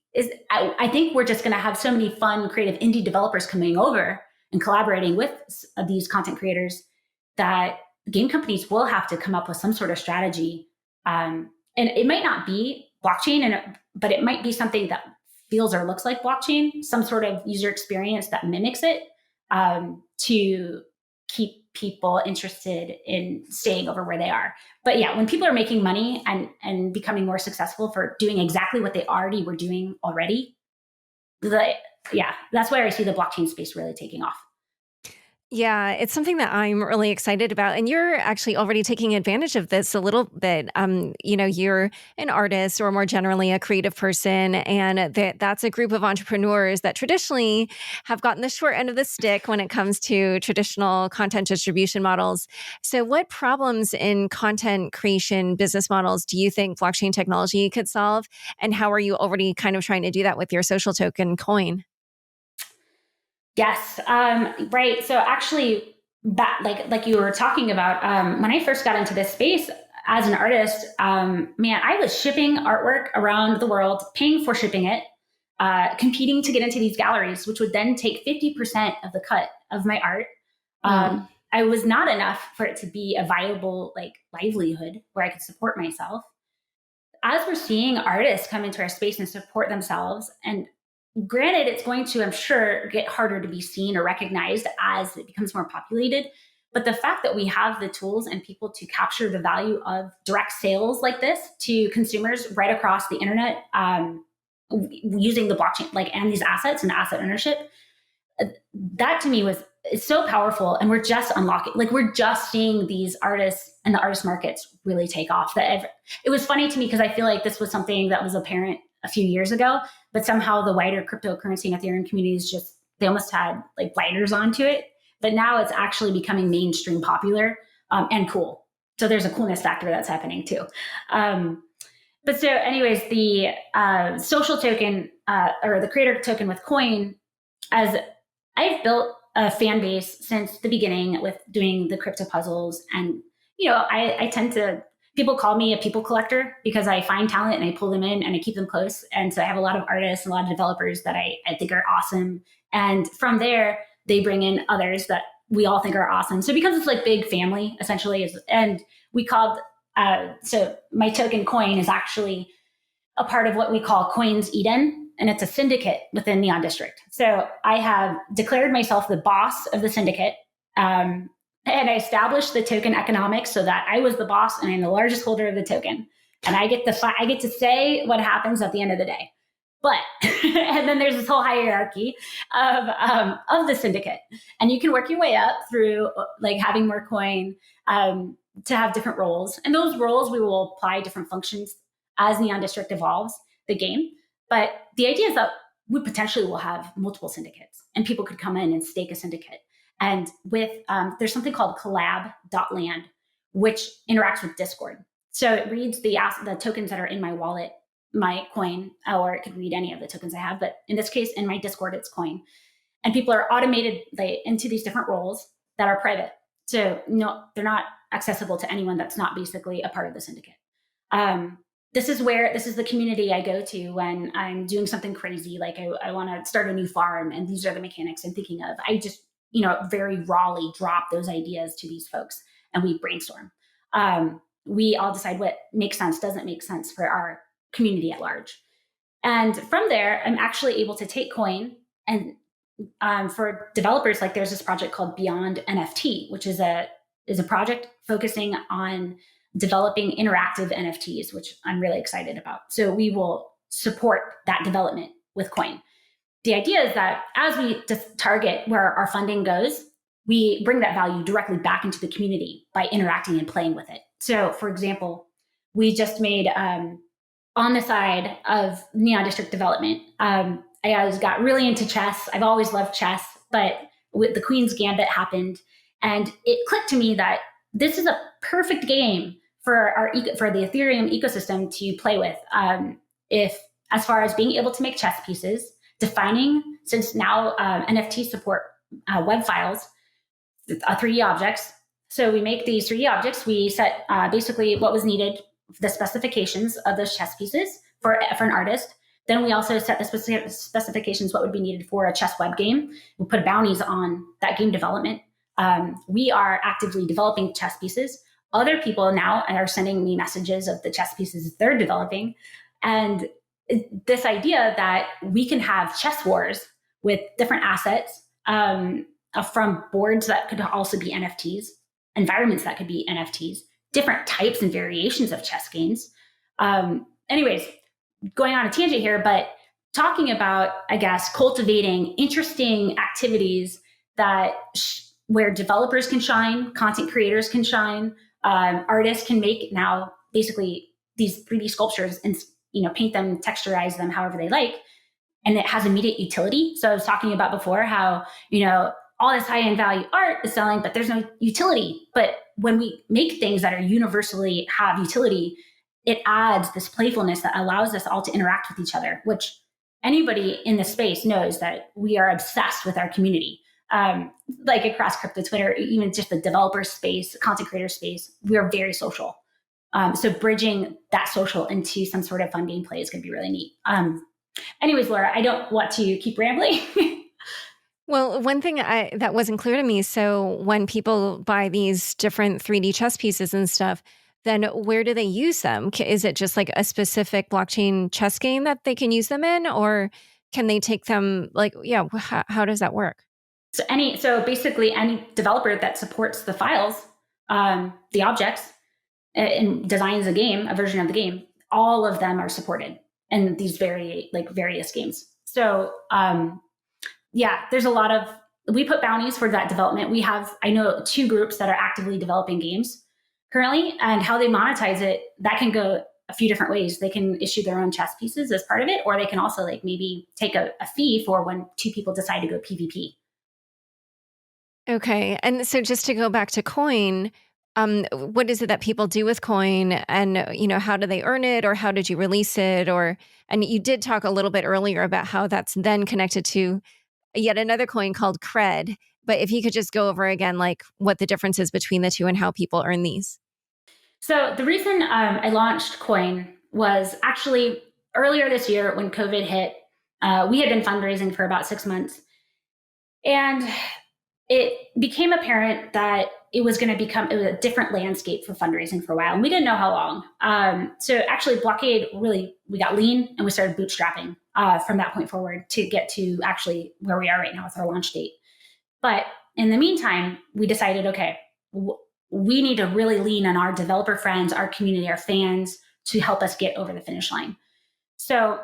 I think we're just going to have so many fun, creative indie developers coming over and collaborating with these content creators that game companies will have to come up with some sort of strategy. And it might not be blockchain, but it might be something that feels or looks like blockchain, some sort of user experience that mimics it, to keep people interested in staying over where they are. But yeah, when people are making money and becoming more successful for doing exactly what they already were doing already, that's where I see the blockchain space really taking off. Yeah, it's something that I'm really excited about. And you're actually already taking advantage of this a little bit. You're an artist or more generally a creative person. And that's a group of entrepreneurs that traditionally have gotten the short end of the stick when it comes to traditional content distribution models. So, what problems in content creation business models do you think blockchain technology could solve? And how are you already kind of trying to do that with your social token coin? Yes, right. So actually, that like you were talking about, when I first got into this space as an artist, man, I was shipping artwork around the world, paying for shipping it, competing to get into these galleries, which would then take 50% of the cut of my art. Mm. I was not enough for it to be a viable livelihood where I could support myself. As we're seeing artists come into our space and support themselves, and granted, it's going to, I'm sure, get harder to be seen or recognized as it becomes more populated. But the fact that we have the tools and people to capture the value of direct sales like this to consumers right across the internet, using the blockchain, and these assets and asset ownership, that to me it's so powerful. And we're just unlocking, we're just seeing these artists and the artist markets really take off. It was funny to me because I feel like this was something that was apparent a few years ago, but somehow the wider cryptocurrency and Ethereum communities they almost had blinders onto it. But now it's actually becoming mainstream popular, and cool. So there's a coolness factor that's happening too. But so anyways, the social token, or the creator token with coin, as I've built a fan base since the beginning with doing the crypto puzzles. And, I tend to, people call me a people collector because I find talent and I pull them in and I keep them close. And so I have a lot of artists, a lot of developers that I think are awesome. And from there, they bring in others that we all think are awesome. So it becomes this big family essentially. And we called, so my token coin is actually a part of what we call Coins Eden, and it's a syndicate within Neon District. So I have declared myself the boss of the syndicate, and I established the token economics so that I was the boss and I'm the largest holder of the token, and I get to say what happens at the end of the day. But and then there's this whole hierarchy of the syndicate, and you can work your way up through having more coin, to have different roles, and those roles we will apply different functions as Neon District evolves the game. But the idea is that we potentially will have multiple syndicates and people could come in and stake a syndicate. And with there's something called collab.land, which interacts with Discord. So it reads the tokens that are in my wallet, my coin, or it could read any of the tokens I have. But in this case, in my Discord, it's coin. and people are automated into these different roles that are private. So no, they're not accessible to anyone that's not basically a part of the syndicate. This is the community I go to when I'm doing something crazy, like I want to start a new farm, and these are the mechanics I'm thinking of. I just, very rawly drop those ideas to these folks, and we brainstorm. We all decide what makes sense, doesn't make sense for our community at large. And from there, I'm actually able to take coin and for developers, like there's this project called Beyond NFT, which is a project focusing on developing interactive NFTs, which I'm really excited about. So we will support that development with coin. The idea is that as we just target where our funding goes, we bring that value directly back into the community by interacting and playing with it. So, for example, we just made on the side of Neon District development. I always got really into chess. I've always loved chess, but with the Queen's Gambit happened, and it clicked to me that this is a perfect game for the Ethereum ecosystem to play with. If as far as being able to make chess pieces, defining, since now NFTs support web files, 3D objects. So we make these 3D objects. We set basically what was needed, the specifications of those chess pieces for an artist. Then we also set the specifications, what would be needed for a chess web game. We put bounties on that game development. We are actively developing chess pieces. Other people now are sending me messages of the chess pieces they're developing. And this idea that we can have chess wars with different assets from boards that could also be NFTs, environments that could be NFTs, different types and variations of chess games. Anyways, going on a tangent here, but talking about, I guess, cultivating interesting activities that where developers can shine, content creators can shine, artists can make now basically these 3D sculptures and paint them, texturize them however they like, and it has immediate utility. So I was talking about before how all this high-end value art is selling, but there's no utility. But when we make things that are universally have utility, it adds this playfulness that allows us all to interact with each other, which anybody in this space knows that we are obsessed with our community. Like across crypto Twitter, even just the developer space, content creator space, we are very social. So bridging that social into some sort of fun gameplay is going to be really neat. Anyways, Laura, I don't want to keep rambling. Well, one thing that wasn't clear to me, so when people buy these different 3D chess pieces and stuff, then where do they use them? Is it just like a specific blockchain chess game that they can use them in, or can they take them how does that work? So basically any developer that supports the files, the objects, and designs a version of the game, all of them are supported in these various games. So there's a lot of, we put bounties for that development. I know 2 groups that are actively developing games currently, and how they monetize it, that can go a few different ways. They can issue their own chess pieces as part of it, or they can also maybe take a fee for when 2 people decide to go PvP. Okay. And so just to go back to coin, what is it that people do with coin, and, how do they earn it, or how did you release it? And you did talk a little bit earlier about how that's then connected to yet another coin called Cred. But if you could just go over again, what the difference is between the two and how people earn these. So the reason I launched coin was actually earlier this year when COVID hit. We had been fundraising for about 6 months, and it became apparent that it was going to become a different landscape for fundraising for a while, and we didn't know how long. So actually, Blockade we got lean and we started bootstrapping from that point forward to get to actually where we are right now with our launch date. But in the meantime, we decided, okay, we need to really lean on our developer friends, our community, our fans to help us get over the finish line. So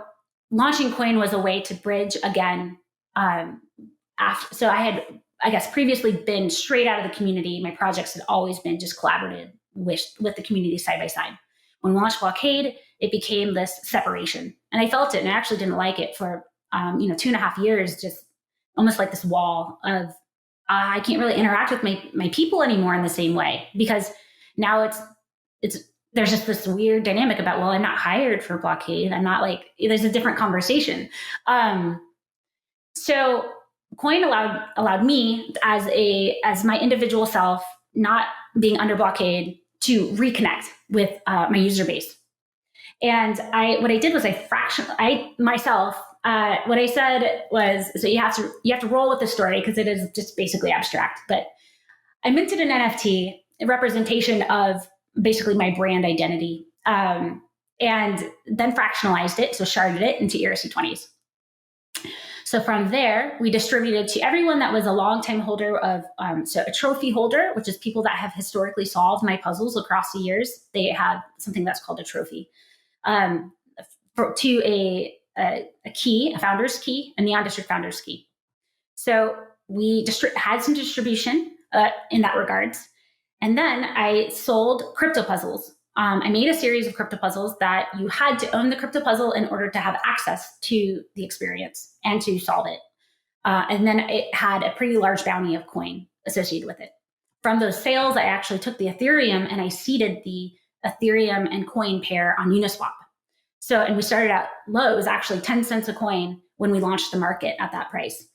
launching Coin was a way to bridge again. So I had, I guess, previously been straight out of the community. My projects had always been just collaborative with the community side by side. When we launched Blockade, it became this separation, and I felt it, and I actually didn't like it for 2.5 years, just almost like this wall of I can't really interact with my people anymore in the same way, because now it's there's just this weird dynamic about, well, I'm not hired for Blockade. I'm not there's a different conversation. So Coin allowed me as my individual self, not being under blockade, to reconnect with my user base. And what I did was what I said was, so you have to roll with the story because it is just basically abstract. But I minted an NFT, a representation of basically my brand identity, and then fractionalized it, so sharded it into ERC-20s. So from there, we distributed to everyone that was a longtime holder of, so a trophy holder, which is people that have historically solved my puzzles across the years. They have something that's called a trophy. To a key, a founder's key, a Neon District founder's key. So we had some distribution in that regards. And then I sold crypto puzzles. I made a series of crypto puzzles that you had to own the crypto puzzle in order to have access to the experience and to solve it. And then it had a pretty large bounty of coin associated with it. From those sales, I actually took the Ethereum and I seeded the Ethereum and coin pair on Uniswap. So, and we started out low. It was actually 10 cents a coin when we launched the market at that price.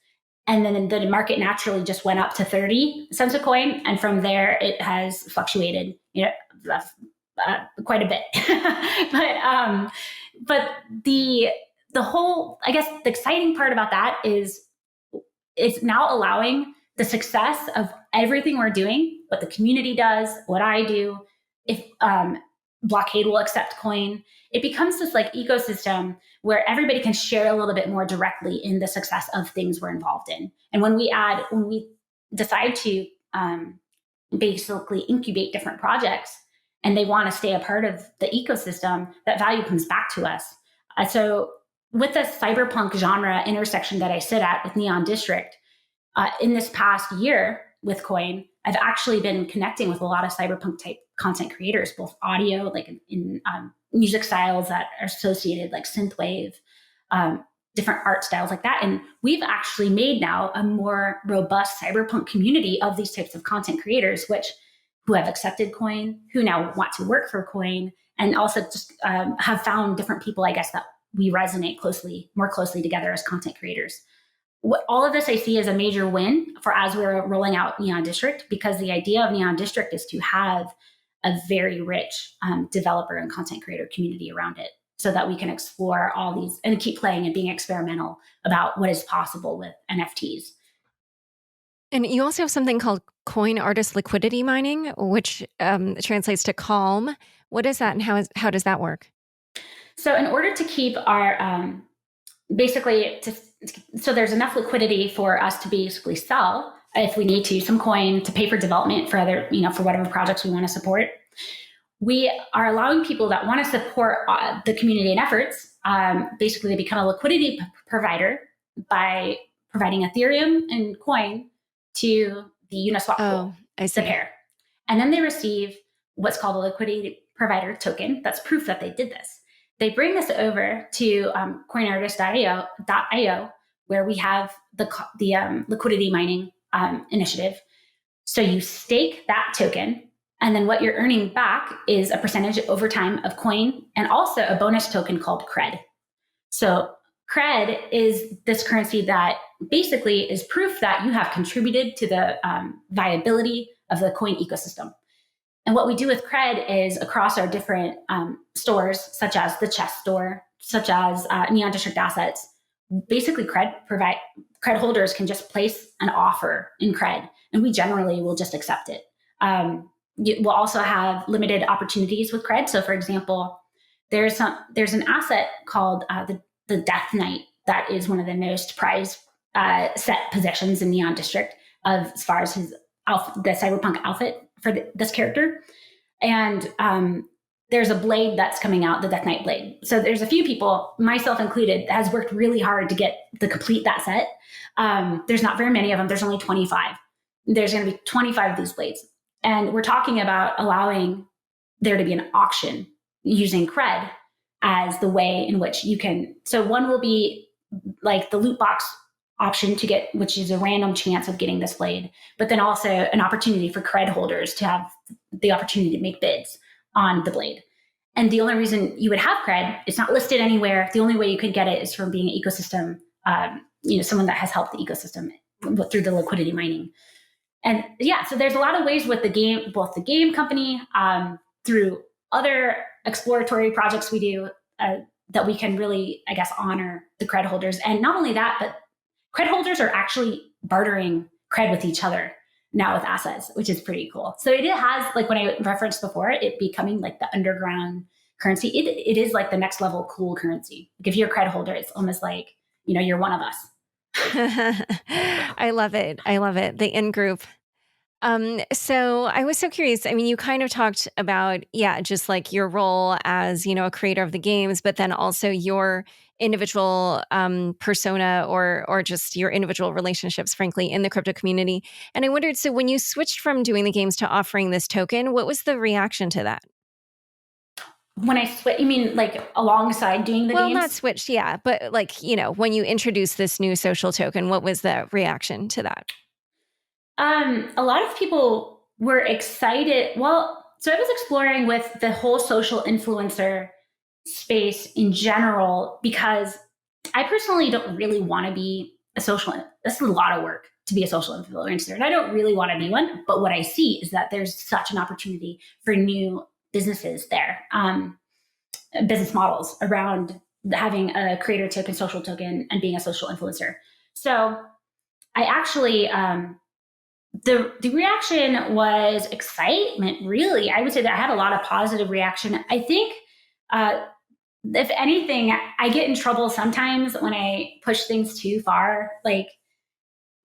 And then the market naturally just went up to 30 cents a coin. And from there, it has fluctuated, quite a bit. But the whole, I guess the exciting part about that is it's now allowing the success of everything we're doing, what the community does, what I do. If Blockade will accept coin, it becomes this like ecosystem where everybody can share a little bit more directly in the success of things we're involved in. And when we decide to basically incubate different projects and they want to stay a part of the ecosystem, that value comes back to us. So with the cyberpunk genre intersection that I sit at with Neon District, in this past year with Coin, I've actually been connecting with a lot of cyberpunk type content creators, both audio, like in music styles that are associated, like synthwave, different art styles like that. And we've actually made now a more robust cyberpunk community of these types of content creators, who have accepted Coin, who now want to work for Coin, and also just have found different people, I guess, that we resonate more closely together as content creators. All of this I see as a major win for as we're rolling out Neon District, because the idea of Neon District is to have a very rich developer and content creator community around it so that we can explore all these and keep playing and being experimental about what is possible with NFTs. And you also have something called coin artist liquidity mining, which translates to CALM. What is that and how does that work? So in order to keep our, so there's enough liquidity for us to basically sell, if we need to, some coin to pay for development for other, for whatever projects we want to support. We are allowing people that want to support the community and efforts, basically to become a liquidity provider by providing Ethereum and coin to the Uniswap pool, the pair. And then they receive what's called a liquidity provider token. That's proof that they did this. They bring this over to coinartist.io, where we have the liquidity mining initiative. So you stake that token, and then what you're earning back is a percentage over time of coin and also a bonus token called cred. So cred is this currency that basically is proof that you have contributed to the viability of the coin ecosystem. And what we do with cred is across our different stores, such as the chess store, such as Neon District assets, basically cred holders can just place an offer in cred, and we generally will just accept it. We'll also have limited opportunities with cred. So for example, there's an asset called the Death Knight that is one of the most prized set possessions in Neon District as far as the cyberpunk outfit for this character. And there's a blade that's coming out, the Death Knight blade. So there's a few people, myself included, that has worked really hard to complete that set. There's not very many of them. There's only 25. There's going to be 25 of these blades. And we're talking about allowing there to be an auction using cred as the way in which you can. So one will be like the loot box option to get, which is a random chance of getting this blade, but then also an opportunity for cred holders to have the opportunity to make bids on the blade. And the only reason you would have cred, it's not listed anywhere. The only way you could get it is from being an ecosystem, someone that has helped the ecosystem through the liquidity mining. And yeah, so there's a lot of ways with the game, both the game company, through other exploratory projects we do, that we can really, I guess, honor the cred holders. And not only that, but cred holders are actually bartering cred with each other now with assets, which is pretty cool. So it has, like when I referenced before, it becoming like the underground currency. It is like the next level cool currency. Like if you're a cred holder, it's almost like, you're one of us. I love it. I love it. The in-group. So I was so curious. I mean, you kind of talked about, just like your role as, a creator of the games, but then also your individual persona or just your individual relationships, frankly, in the crypto community. And I wondered, so when you switched from doing the games to offering this token, what was the reaction to that? When I switch, you mean like alongside doing the games? Well, not switched, but like, when you introduced this new social token, what was the reaction to that? A lot of people were excited. Well, so I was exploring with the whole social influencer space in general, because I personally don't really want to be a social, this is a lot of work to be a social influencer, and I don't really want to be one. But what I see is that there's such an opportunity for new businesses there, business models around having a creator token, social token, and being a social influencer. So I actually, the reaction was excitement, really. I would say that I had a lot of positive reaction. I think, if anything, I get in trouble sometimes when I push things too far. Like,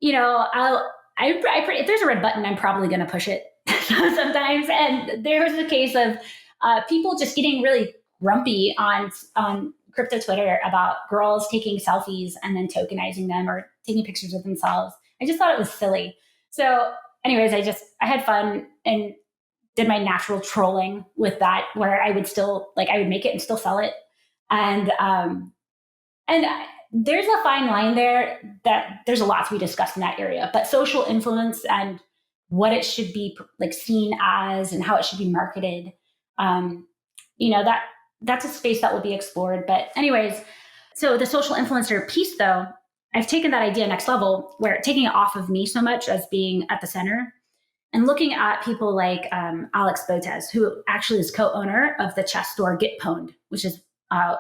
if there's a red button, I'm probably going to push it sometimes. And there was a case of people just getting really grumpy on crypto Twitter about girls taking selfies and then tokenizing them or taking pictures of themselves. I just thought it was silly. So anyways, I had fun and did my natural trolling with that, where I would still, I would make it and still sell it. And there's a fine line there, that there's a lot to be discussed in that area, but social influence and what it should be seen as and how it should be marketed, that's a space that will be explored. But anyways, so the social influencer piece, though, I've taken that idea next level, where taking it off of me so much as being at the center and looking at people like Alex Botez, who actually is co-owner of the chess store Get Pwned, which is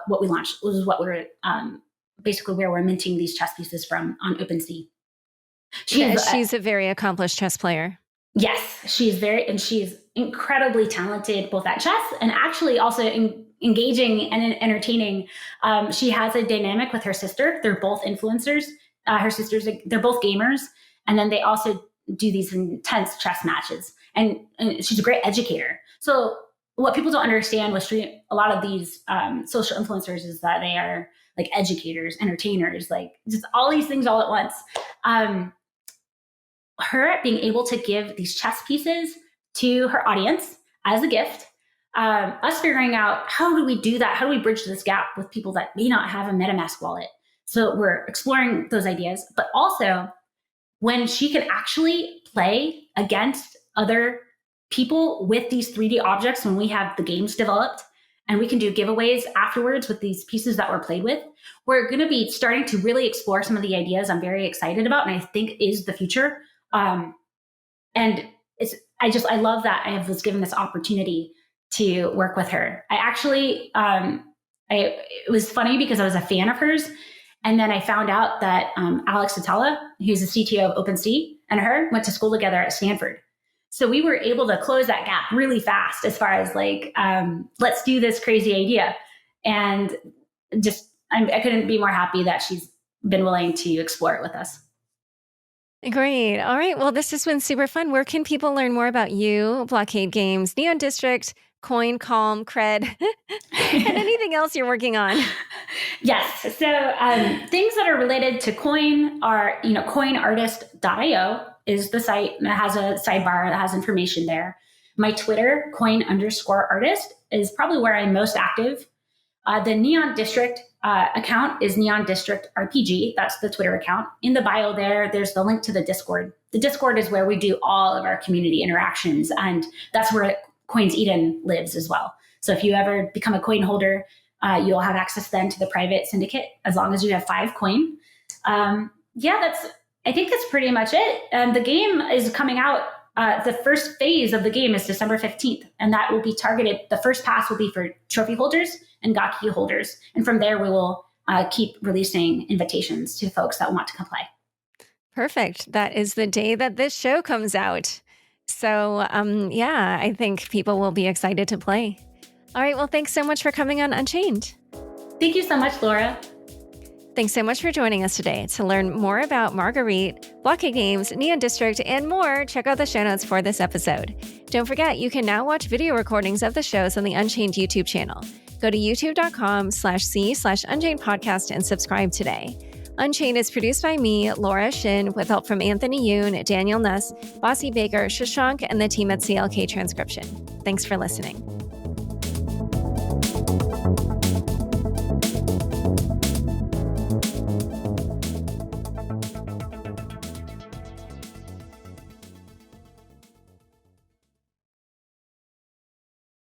what we launched, which is what we're basically where we're minting these chess pieces from on OpenSea. She's a very accomplished chess player. Yes, she's incredibly talented, both at chess and actually also engaging and entertaining. She has a dynamic with her sister. They're both influencers. Her sisters, they're both gamers. And then they also do these intense chess matches. And she's a great educator. So what people don't understand with a lot of these social influencers is that they are like educators, entertainers, just all these things all at once. Her being able to give these chess pieces to her audience as a gift, us figuring out how do we do that? How do we bridge this gap with people that may not have a MetaMask wallet? So we're exploring those ideas, but also when she can actually play against other people with these 3D objects, when we have the games developed and we can do giveaways afterwards with these pieces that were played with, we're going to be starting to really explore some of the ideas I'm very excited about and I think is the future. And I love that I was given this opportunity to work with her. I actually, it was funny because I was a fan of hers. And then I found out that Alex Atala, who's the CTO of OpenSea, and her went to school together at Stanford. So we were able to close that gap really fast as far as let's do this crazy idea. And I couldn't be more happy that she's been willing to explore it with us. Great. All right. Well, this has been super fun. Where can people learn more about you, Blockade Games, Neon District, Coin, Calm, Cred, and anything else you're working on? Yes. So things that are related to Coin are, coinartist.io is the site that has a sidebar that has information there. My Twitter, coin_artist, is probably where I'm most active. The Neon District account is Neon District RPG. That's the Twitter account. In the bio there's the link to the Discord. The Discord is where we do all of our community interactions, and that's where Coins Eden lives as well. So if you ever become a coin holder, you'll have access then to the private syndicate as long as you have 5 coin. I think that's pretty much it. The game is coming out. The first phase of the game is December 15th, and that will be targeted. The first pass will be for trophy holders and Gaki holders. And from there, we will keep releasing invitations to folks that want to come play. Perfect. That is the day that this show comes out. So, yeah, I think people will be excited to play. All right. Well, thanks so much for coming on Unchained. Thank you so much, Laura. Thanks so much for joining us today. To learn more about Marguerite, Blockade Games, Neon District, and more, check out the show notes for this episode. Don't forget, you can now watch video recordings of the shows on the Unchained YouTube channel. Go to youtube.com/c/Unchained podcast and subscribe today. Unchained is produced by me, Laura Shin, with help from Anthony Yoon, Daniel Nuss, Bossy Baker, Shashank, and the team at CLK Transcription. Thanks for listening.